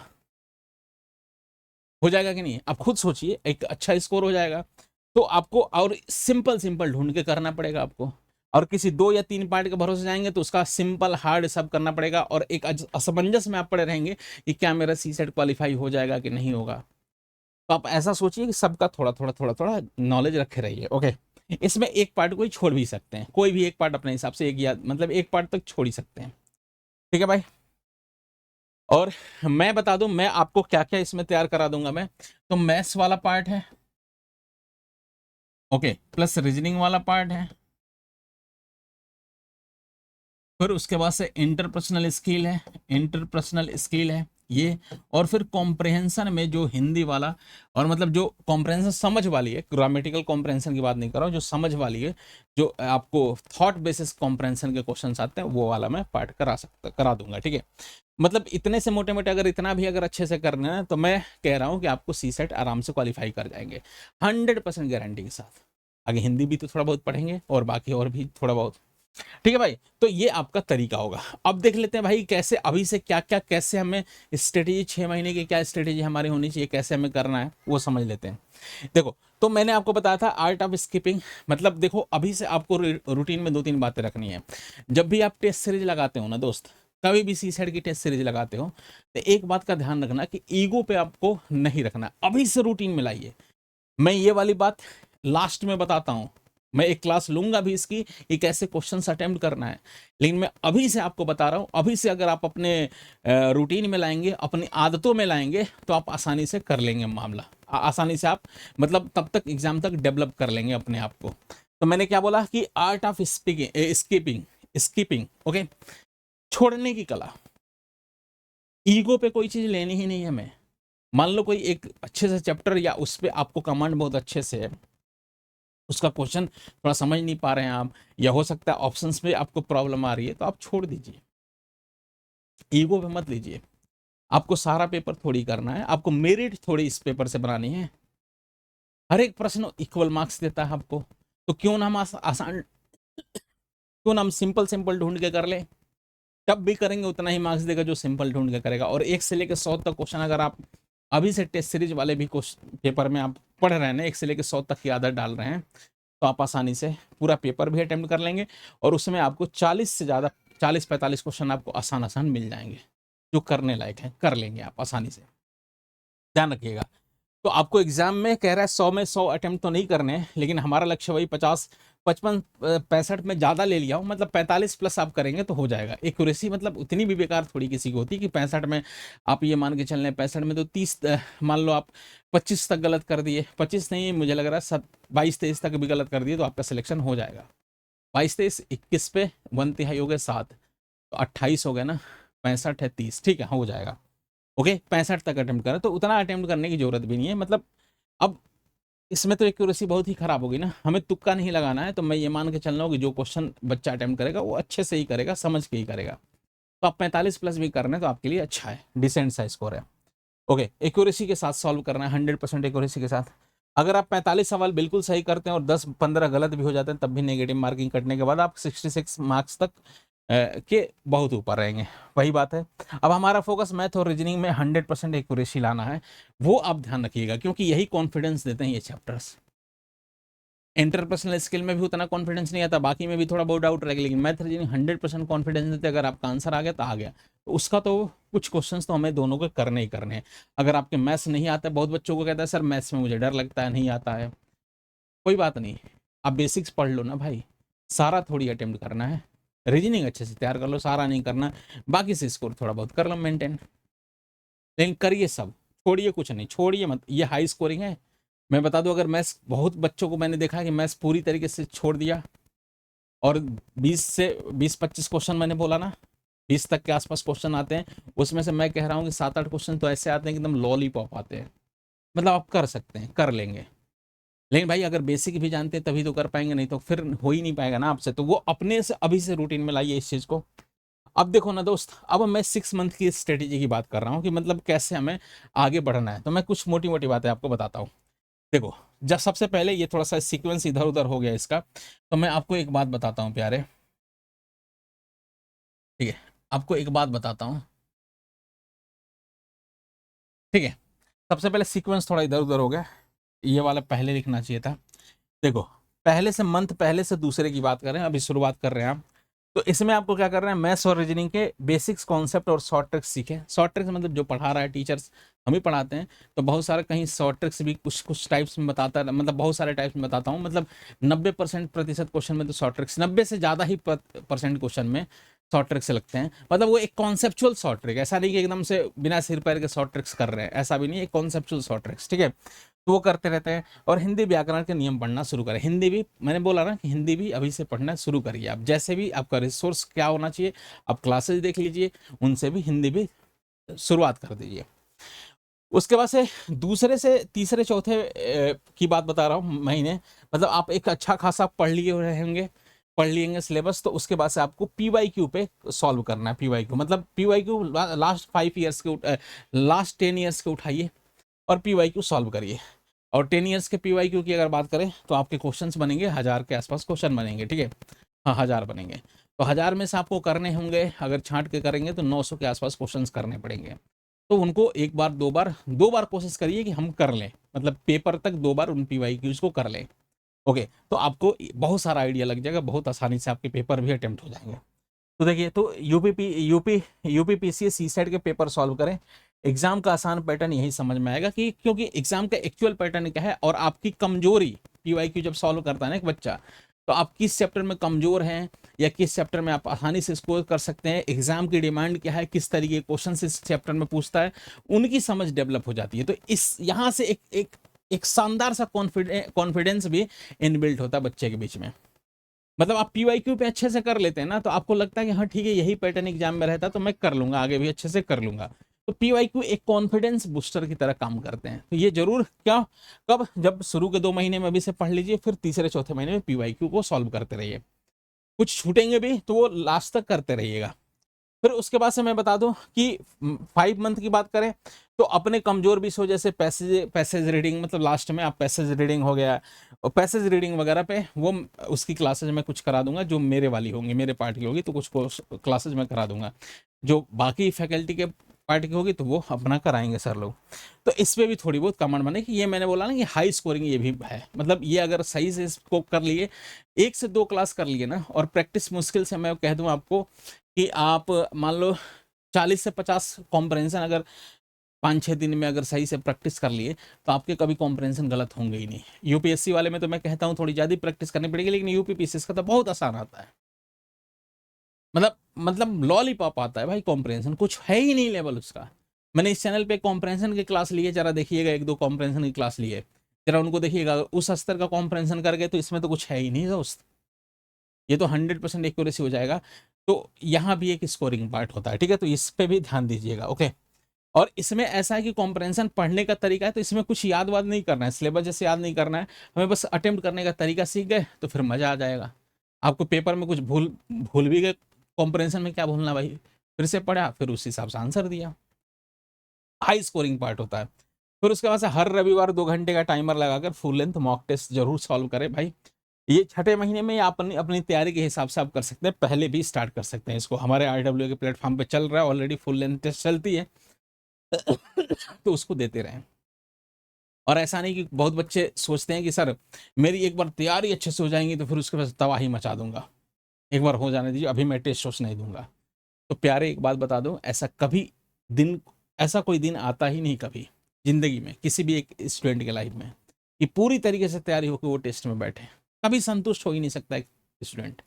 हो जाएगा कि नहीं, आप खुद सोचिए, एक अच्छा स्कोर हो जाएगा। तो आपको और सिंपल ढूंढ के करना पड़ेगा आपको, और किसी 2 या 3 पार्ट के भरोसे जाएंगे तो उसका सिंपल हार्ड सब करना पड़ेगा, और एक असमंजस में आप पड़े रहेंगे कि क्या मेरा सी सेट क्वालिफाई हो जाएगा कि नहीं होगा। तो आप ऐसा सोचिए कि सबका थोड़ा नॉलेज रखे रहिए, ओके। इसमें एक पार्ट कोई छोड़ भी सकते हैं, कोई भी एक पार्ट अपने हिसाब से, एक या मतलब एक पार्ट तक छोड़ ही सकते हैं, ठीक है भाई। और मैं बता दूं, मैं आपको क्या क्या इसमें तैयार करा दूंगा मैं, तो मैथ्स वाला पार्ट है, ओके, प्लस रीजनिंग वाला पार्ट है, फिर उसके बाद से इंटरपर्सनल स्किल है ये, और फिर कॉम्प्रहेंशन में जो हिंदी वाला, और मतलब जो कॉम्प्रहेंशन समझ वाली है, ग्रामेटिकल कॉम्प्रहेंशन की बात नहीं कर रहा हूँ, जो समझ वाली है, जो आपको थॉट बेसिस कॉम्प्रहेंशन के क्वेश्चंस आते हैं, वो वाला मैं पार्ट करा दूंगा, ठीक है। मतलब इतने से मोटे मोटे अगर इतना भी अगर अच्छे से करना है, तो मैं कह रहा हूँ कि आपको सी सेट आराम से क्वालिफाई कर जाएंगे, 100% गारंटी के साथ। आगे हिंदी भी तो थोड़ा बहुत पढ़ेंगे, और बाकी और भी थोड़ा बहुत, ठीक है भाई। तो ये आपका तरीका होगा। अब देख लेते हैं भाई, कैसे अभी से क्या क्या, कैसे हमें स्ट्रेटेजी, 6 महीने की क्या स्ट्रेटेजी हमारी होनी चाहिए, कैसे हमें करना है, वो समझ लेते हैं। देखो, तो मैंने आपको बताया था आर्ट ऑफ स्किपिंग, मतलब देखो अभी से आपको रूटीन में 2-3 बातें रखनी है। जब भी आप टेस्ट सीरीज लगाते हो ना दोस्त, कभी भी सी सेट की टेस्ट सीरीज लगाते हो, तो एक बात का ध्यान रखना कि ईगो पे आपको नहीं रखना, अभी से रूटीन में लाइए। मैं ये वाली बात लास्ट में बताता हूँ, मैं एक क्लास लूंगा भी इसकी कि कैसे क्वेश्चन अटेम्प्ट करना है, लेकिन मैं अभी से आपको बता रहा हूँ, अभी से अगर आप अपने रूटीन में लाएंगे, अपनी आदतों में लाएंगे, तो आप आसानी से कर लेंगे मामला, आसानी से आप मतलब तब तक एग्जाम तक डेवलप कर लेंगे अपने आप को। तो मैंने क्या बोला कि आर्ट ऑफ स्कीपिंग, ओके, छोड़ने की कला, ईगो पे कोई चीज लेनी ही नहीं है हमें। मान लो कोई एक अच्छे से चैप्टर या उस पे आपको कमांड बहुत अच्छे से है, उसका क्वेश्चन थोड़ा समझ नहीं पा रहे हैं आप, या हो सकता है ऑप्शंस में आपको प्रॉब्लम आ रही है, तो आप छोड़ दीजिए, ईगो पे मत लीजिए। आपको सारा पेपर थोड़ी करना है, आपको मेरिट थोड़ी इस पेपर से बनानी है। हर एक प्रश्न इक्वल मार्क्स देता है आपको, तो क्यों ना हम आसान, क्यों ना हम सिंपल सिंपल ढूंढ के कर लें। तब भी करेंगे उतना ही मार्क्स देगा जो सिंपल ढूंढ के करेगा। और 1 से लेकर 100 तक क्वेश्चन अगर आप अभी से टेस्ट सीरीज वाले भी क्वेश्चन पेपर में आप पढ़ रहे हैं ना, 1 से लेकर 100 तक की आदत डाल रहे हैं, तो आप आसानी से पूरा पेपर भी अटेम्प्ट कर लेंगे। और उसमें आपको 40 से ज़्यादा, 40-45 क्वेश्चन आपको आसान आसान मिल जाएंगे, जो करने लायक है, कर लेंगे आप आसानी से। ध्यान रखिएगा। तो आपको एग्जाम में कह रहा है 100 में 100 अटेम्प्ट तो नहीं करने हैं, लेकिन हमारा लक्ष्य वही 50, 55, 65 में ज़्यादा ले लिया हूँ, मतलब 45 प्लस आप करेंगे तो हो जाएगा। एक्यूरेसी मतलब उतनी भी बेकार थोड़ी किसी की होती है कि 65 में आप ये मान के चल रहे हैं, 65 में तो 30, मान लो आप 25 तक गलत कर दिए, 25 नहीं मुझे लग रहा है 22-23 तक भी गलत कर दिए तो आपका सिलेक्शन हो जाएगा। 22-23 21 पे 1/3 हो गए 7, तो 28 हो गए ना, 65 है 30, ठीक है हो जाएगा। ओके 65 तक अटेम्प्ट करें, तो उतना अटेम्प्ट करने की जरूरत भी नहीं है। मतलब अब इसमें तो एक्यूरेसी बहुत ही खराब होगी ना, हमें तुक्का नहीं लगाना है। तो मैं ये मान के चल रहा हूँ कि जो क्वेश्चन बच्चा अटेम्प्ट करेगा वो अच्छे से ही करेगा, समझ के ही करेगा। तो आप 45 प्लस भी कर रहे हैं तो आपके लिए अच्छा है, डिसेंट सा स्कोर है। ओके एक्यूरेसी के साथ सॉल्व करना है, 100% एक्यूरेसी के साथ। अगर आप 45 सवाल बिल्कुल सही करते हैं और 10-15 गलत भी हो जाते हैं, तब भी नेगेटिव मार्किंग कटने के बाद आप 66 मार्क्स तक के बहुत ऊपर रहेंगे। वही बात है। अब हमारा फोकस मैथ और रीजनिंग में 100% एक्यूरेसी लाना है, वो आप ध्यान रखिएगा, क्योंकि यही कॉन्फिडेंस देते हैं ये चैप्टर्स। इंटरपर्सनल स्किल में भी उतना कॉन्फिडेंस नहीं आता, बाकी में भी थोड़ा बहुत डाउट रहेगा, लेकिन मैथ रीजनिंग 100% कॉन्फिडेंस देते हैं। अगर आपका आंसर आ गया तो आ गया, तो उसका तो कुछ क्वेश्चंस तो हमें दोनों को करने ही करने हैं। अगर आपके मैथ्स नहीं आता, बहुत बच्चों को कहता है सर मैथ्स में मुझे डर लगता है, नहीं आता है, कोई बात नहीं, आप बेसिक्स पढ़ लो ना भाई, सारा थोड़ी अटेम्प्ट करना है। रीजनिंग अच्छे से तैयार कर लो, सारा नहीं करना, बाकी से स्कोर थोड़ा बहुत कर लो मेंटेन, लेकिन करिए सब, छोड़िए कुछ नहीं, छोड़िए मत। ये हाई स्कोरिंग है। मैं बता दूं, अगर मैथ्स बहुत बच्चों को मैंने देखा कि मैथ्स पूरी तरीके से छोड़ दिया, और 20 से 25 क्वेश्चन मैंने बोला ना, 20 तक के आसपास क्वेश्चन आते हैं, उसमें से मैं कह रहा हूँ कि 7-8 क्वेश्चन तो ऐसे आते हैं कि एकदम लॉलीपॉप आते हैं। मतलब आप कर सकते हैं, कर लेंगे, लेकिन भाई अगर बेसिक भी जानते हैं तभी तो कर पाएंगे, नहीं तो फिर हो ही नहीं पाएगा ना आपसे। तो वो अपने से अभी से रूटीन में लाइए इस चीज़ को। अब देखो ना दोस्त, अब मैं 6 मंथ की स्ट्रेटेजी की बात कर रहा हूँ कि मतलब कैसे हमें आगे बढ़ना है। तो मैं कुछ मोटी मोटी बातें आपको बताता हूँ। देखो, जब सबसे पहले ये थोड़ा सा सीक्वेंस इधर उधर हो गया इसका, तो मैं आपको एक बात बताता हूँ प्यारे, ठीक है, आपको एक बात बताता हूँ, ठीक है। सबसे पहले सीक्वेंस थोड़ा इधर उधर हो गया, ये वाला पहले लिखना चाहिए था। देखो, पहले से मंथ, पहले से दूसरे की बात करें, अभी शुरुआत कर रहे हैं आप। तो इसमें आपको क्या कर रहे हैं, मैथ्स और रीजनिंग के बेसिक्स कॉन्सेप्ट और शॉर्ट ट्रिक्स सीखें। शॉर्ट ट्रिक्स मतलब जो पढ़ा रहा है टीचर्स, हम ही पढ़ाते हैं, तो बहुत सारे कहीं शॉर्ट ट्रिक्स भी कुछ कुछ टाइप्स में बताता है, मतलब बहुत सारे टाइप्स में बताता हूँ। मतलब 90% क्वेश्चन में तो शॉर्ट ट्रिक्स, 90 से ज़्यादा ही परसेंट क्वेश्चन में शॉर्ट ट्रिक्स लगते हैं। मतलब वो एक कॉन्सेप्चुअल शॉर्ट ट्रिक, ऐसा नहीं कि एकदम से बिना सिर पैर के शॉर्ट ट्रिक्स कर रहे हैं, ऐसा भी नहीं, एक कॉन्सेप्चुअल शॉर्ट ट्रिक्स, ठीक है। तो वो करते रहते हैं। और हिंदी व्याकरण के नियम पढ़ना शुरू करें। हिंदी भी मैंने बोला ना कि हिंदी भी अभी से पढ़ना शुरू करिए आप। जैसे भी आपका रिसोर्स क्या होना चाहिए, आप क्लासेस देख लीजिए, उनसे भी हिंदी भी शुरुआत कर दीजिए। उसके बाद से दूसरे से तीसरे चौथे की बात बता रहा हूँ महीने, मतलब आप एक अच्छा खासा पढ़ लिए रहेंगे, पढ़ लेंगे सिलेबस, तो उसके बाद से आपको PYQ पे सॉल्व करना है। PYQ मतलब PYQ लास्ट 5 ईयर्स के, लास्ट 10 ईयर्स के उठाइए और PYQ सॉल्व करिए। और 10 ईयर्स के PYQ की अगर बात करें तो आपके क्वेश्चंस बनेंगे 1000 के आसपास क्वेश्चन बनेंगे, ठीक है। हाँ 1000 बनेंगे, तो 1000 में से आपको करने होंगे, अगर छांट के करेंगे तो 900 के आसपास क्वेश्चंस करने पड़ेंगे। तो उनको एक बार दो बार कोशिश करिए कि हम कर लें, मतलब पेपर तक 2 बार उन PYQs को कर लें। ओके, तो आपको बहुत सारा आइडिया लग जाएगा, बहुत आसानी से आपके पेपर भी अटेम्प्ट हो जाएंगे। तो देखिए, तो यूपी PCS सी सेट के पेपर सॉल्व करें। एग्जाम का आसान पैटर्न यही समझ में आएगा कि क्योंकि एग्जाम का एक्चुअल पैटर्न क्या है और आपकी कमजोरी, PYQ जब सॉल्व करता है ना एक बच्चा, तो आप किस चैप्टर में कमजोर हैं या किस चैप्टर में आप आसानी से स्कोर कर सकते हैं, एग्जाम की डिमांड क्या है, किस तरीके के क्वेश्चन इस चैप्टर में पूछता है, उनकी समझ डेवलप हो जाती है। तो इस यहाँ से एक शानदार सा कॉन्फिडेंस भी इनबिल्ट होता है बच्चे के बीच में। मतलब आप PYQ पे अच्छे से कर लेते हैं ना, तो आपको लगता है कि हाँ ठीक है, यही पैटर्न एग्जाम में रहता तो मैं कर लूंगा, आगे भी अच्छे से कर लूंगा। तो PYQ एक कॉन्फिडेंस बूस्टर की तरह काम करते हैं। तो ये जरूर क्या, कब, जब शुरू के 2 महीने में अभी से पढ़ लीजिए, फिर तीसरे चौथे महीने में PYQ को सॉल्व करते रहिए। कुछ छूटेंगे भी तो वो लास्ट तक करते रहिएगा। फिर उसके बाद से मैं बता दूं कि 5 मंथ की बात करें तो अपने कमजोर विषयों जैसे पैसेज रीडिंग, मतलब लास्ट में आप पैसेज रीडिंग हो गया और पैसेज रीडिंग वगैरह पे वो उसकी क्लासेज मैं कुछ करा दूंगा, जो मेरे वाली होंगी, मेरे पार्ट की होगी तो कुछ क्लासेज मैं करा दूंगा। जो बाकी फैकल्टी के पार्ट की होगी तो वो अपना कराएंगे सर लोग। तो इस पे भी थोड़ी बहुत कमेंट बने कि ये मैंने बोला ना कि हाई स्कोरिंग ये भी है, मतलब ये अगर सही से इसको कर लिए, 1 से 2 क्लास कर लिए ना, और प्रैक्टिस मुश्किल से मैं कह दूं आपको कि आप मान लो 40 से 50 कॉम्प्रहेंशन अगर 5-6 दिन में अगर सही से प्रैक्टिस कर लिए तो आपके कभी कॉम्प्रहेंशन गलत होंगे ही नहीं। यूपीएससी वाले में तो मैं कहता हूँ थोड़ी ज़्यादा प्रैक्टिस करनी पड़ेगी, लेकिन यूपीपीसीएस का तो बहुत आसान आता है। मतलब लॉलीपॉप आता है भाई, कॉम्प्रहेंशन कुछ है ही नहीं लेवल उसका। मैंने इस चैनल पे कॉम्प्रहेंशन की क्लास ली है, जरा देखिएगा, 1-2 कॉम्प्रहेंशन की क्लास ली है, जरा उनको देखिएगा, उस स्तर का कॉम्प्रहेंशन कर गए तो इसमें तो कुछ है ही नहीं दोस्त, ये तो 100% एक्यूरेसी हो जाएगा। तो यहाँ भी एक स्कोरिंग पार्ट होता है, ठीक है, तो इस पे भी ध्यान दीजिएगा। ओके, और इसमें ऐसा है कि कॉम्प्रहेंशन पढ़ने का तरीका है, तो इसमें कुछ याद वाद नहीं करना है, सिलेबस जैसे याद नहीं करना है, हमें बस अटेम्प्ट करने का तरीका सीख गए तो फिर मजा आ जाएगा। आपको पेपर में कुछ भूल भी गए, कॉम्प्रहेंशन में क्या भूलना भाई, फिर से पढ़ा, फिर उस हिसाब से आंसर दिया। हाई स्कोरिंग पार्ट होता है। फिर उसके बाद से हर रविवार 2 घंटे का टाइमर लगाकर फुल लेंथ मॉक टेस्ट जरूर सॉल्व करें भाई। ये छठे महीने में आप अपनी तैयारी के हिसाब से आप कर सकते हैं, पहले भी स्टार्ट कर सकते हैं इसको, हमारे RW के प्लेटफॉर्म पे चल रहा है ऑलरेडी, फुल लेंथ टेस्ट चलती है तो उसको देते रहें। और ऐसा नहीं कि बहुत बच्चे सोचते हैं कि सर मेरी एक बार तैयारी अच्छे से हो जाएंगी तो फिर उसके बाद तबाही मचा दूंगा, एक बार हो जाने दीजिए, अभी मैं टेस्ट वोस्ट नहीं दूंगा। तो प्यारे एक बात बता दो, ऐसा कोई दिन आता ही नहीं कभी जिंदगी में किसी भी एक स्टूडेंट के लाइफ में कि पूरी तरीके से तैयारी होकर वो टेस्ट में बैठे, कभी संतुष्ट हो ही नहीं सकता एक स्टूडेंट।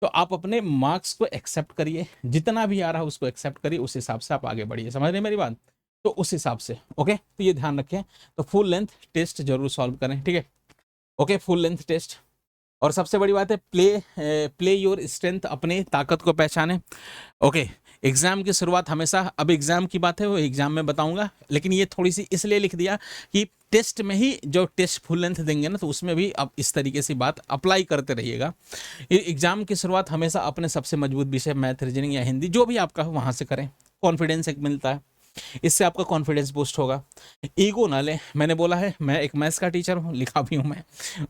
तो आप अपने मार्क्स को एक्सेप्ट करिए, जितना भी आ रहा है उसको एक्सेप्ट करिए, उस हिसाब से आप आगे बढ़िए, समझ रहे हैं मेरी बात, तो उस हिसाब से। ओके, तो ये ध्यान रखें, तो फुल लेंथ टेस्ट जरूर सॉल्व करें, ठीक है। Okay, full length test. और सबसे बड़ी बात है प्ले योर स्ट्रेंथ, अपनी ताकत को पहचाने। ओके, एग्जाम की शुरुआत हमेशा, अब एग्जाम की बात है वो एग्जाम में बताऊंगा, लेकिन ये थोड़ी सी इसलिए लिख दिया कि टेस्ट में ही जो टेस्ट फुल लेंथ देंगे ना तो उसमें भी अब इस तरीके से बात अप्लाई करते रहिएगा। एग्जाम की शुरुआत हमेशा अपने सबसे मजबूत विषय मैथ, रीजनिंग या हिंदी जो भी आपका हो वहां से करें, कॉन्फिडेंस एक मिलता है, इससे आपका कॉन्फिडेंस बूस्ट होगा। ईगो ना ले, मैंने बोला है मैं एक मैथ्स का टीचर हूँ, लिखा भी हूँ मैं।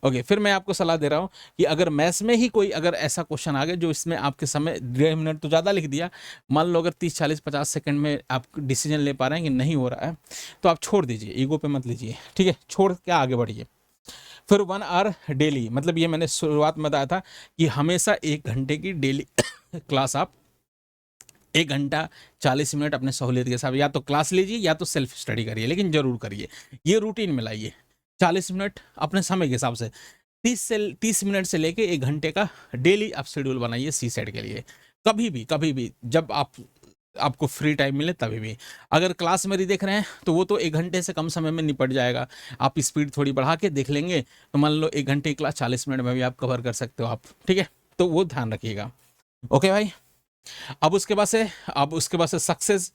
ओके, फिर मैं आपको सलाह दे रहा हूँ कि अगर मैथ्स में ही कोई अगर ऐसा क्वेश्चन आ गया जो इसमें आपके समय 1.5 मिनट तो ज़्यादा लिख दिया, मान लो अगर 30-40-50 सेकंड में आप डिसीजन ले पा रहे हैं कि नहीं हो रहा है तो आप छोड़ दीजिए, ईगो पे मत लीजिए, ठीक है, छोड़ के आगे बढ़िए। फिर 1 आवर डेली, मतलब ये मैंने शुरुआत में बताया था कि हमेशा 1 घंटे की डेली क्लास आप 1 घंटा 40 मिनट अपने सहूलियत के साथ या तो क्लास लीजिए या तो सेल्फ स्टडी करिए, लेकिन जरूर करिए, ये रूटीन में लाइए। 40 मिनट अपने समय के हिसाब से, 30 मिनट से लेके 1 घंटे का डेली आप शेड्यूल बनाइए सी सेट के लिए। कभी भी जब आपको फ्री टाइम मिले तभी भी। अगर क्लास मेरी देख रहे हैं तो वो तो 1 घंटे से कम समय में निपट जाएगा, आप स्पीड थोड़ी बढ़ा के देख लेंगे तो मान लो 1 घंटे की क्लास 40 मिनट में भी आप कवर कर सकते हो आप, ठीक है, तो वो ध्यान रखिएगा। ओके भाई, अब उसके बाद से success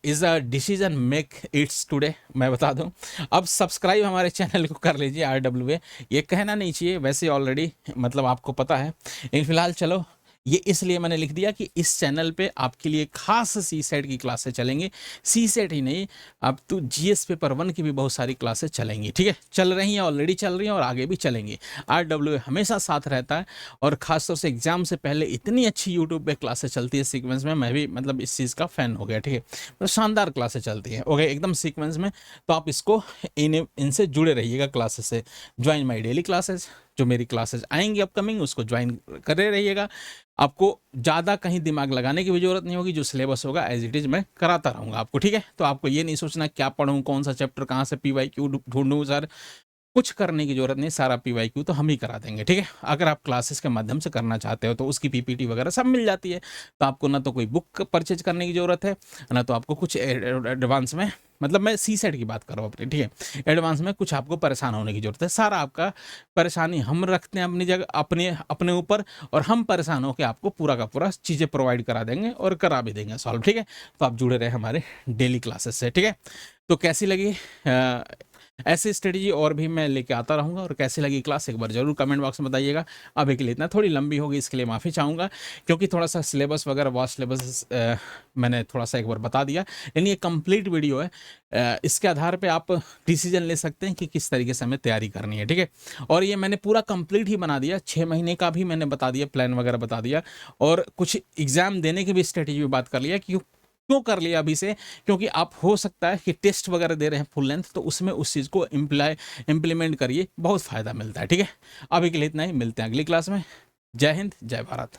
is a decision make it's today, मैं बता दूं। अब सब्सक्राइब हमारे चैनल को कर लीजिए RWA, ये कहना नहीं चाहिए वैसे ऑलरेडी मतलब आपको पता है, लेकिन फिलहाल चलो ये इसलिए मैंने लिख दिया कि इस चैनल पे आपके लिए खास सी सेट की क्लासेस चलेंगी, सी सेट ही नहीं, अब तो GS पेपर 1 की भी बहुत सारी क्लासेस चलेंगी, ठीक है, चल रही हैं, ऑलरेडी चल रही हैं और आगे भी चलेंगी। RWA हमेशा साथ रहता है, और खासतौर से एग्जाम से पहले इतनी अच्छी यूट्यूब पे क्लासेस चलती है सीक्वेंस में, मैं भी मतलब इस चीज़ का फैन हो गया, ठीक है, तो शानदार क्लासेस चलती है, ओके, एकदम सीक्वेंस में। तो आप इसको इनसे जुड़े रहिएगा, क्लासेस से ज्वाइन माई डेली क्लासेस, जो मेरी क्लासेस आएंगी अपकमिंग उसको ज्वाइन करे रहिएगा। आपको ज़्यादा कहीं दिमाग लगाने की भी जरूरत नहीं होगी, जो सिलेबस होगा एज इट इज़ मैं कराता रहूँगा आपको, ठीक है। तो आपको ये नहीं सोचना क्या पढ़ूँ, कौन सा चैप्टर कहाँ से PYQ ढूंढूँ सर, कुछ करने की ज़रूरत नहीं, सारा पीवाईक्यू तो हम ही करा देंगे, ठीक है। अगर आप क्लासेस के माध्यम से करना चाहते हो तो उसकी पीपीटी वगैरह सब मिल जाती है, तो आपको ना तो कोई बुक परचेज करने की ज़रूरत है, ना तो आपको कुछ एडवांस में, मतलब मैं सी सेट की बात कर रहा हूँ अपनी, ठीक है, एडवांस में कुछ आपको परेशान होने की ज़रूरत है। सारा आपका परेशानी हम रखते हैं अपनी जगह, अपने अपने ऊपर, और हम परेशान होकर आपको पूरा का पूरा चीज़ें प्रोवाइड करा देंगे और करा भी देंगे सॉल्व, ठीक है। तो आप जुड़े रहे हमारे डेली क्लासेस से, ठीक है। तो कैसी लगी ऐसी स्ट्रेटजी और भी मैं लेके आता रहूँगा, और कैसी लगी क्लास एक बार जरूर कमेंट बॉक्स में बताइएगा। अभी के लिए इतना, थोड़ी लंबी होगी इसके लिए माफ़ी चाहूँगा, क्योंकि थोड़ा सा सिलेबस वगैरह वास्ट सिलेबस मैंने थोड़ा सा एक बार बता दिया, लेकिन ये कंप्लीट वीडियो है। इसके आधार पे आप डिसीजन ले सकते हैं कि किस तरीके से हमें तैयारी करनी है, ठीक है। और ये मैंने पूरा कंप्लीट ही बना दिया, 6 महीने का भी मैंने बता दिया, प्लान वगैरह बता दिया, और कुछ एग्जाम देने की भी स्ट्रेटेजी भी बात कर लिया। क्यों कर लिया अभी से, क्योंकि आप हो सकता है कि टेस्ट वगैरह दे रहे हैं फुल लेंथ, तो उसमें उस चीज़ को इम्प्लीमेंट करिए, बहुत फ़ायदा मिलता है, ठीक है। अभी के लिए इतना ही, मिलते हैं अगली क्लास में। जय हिंद, जय भारत।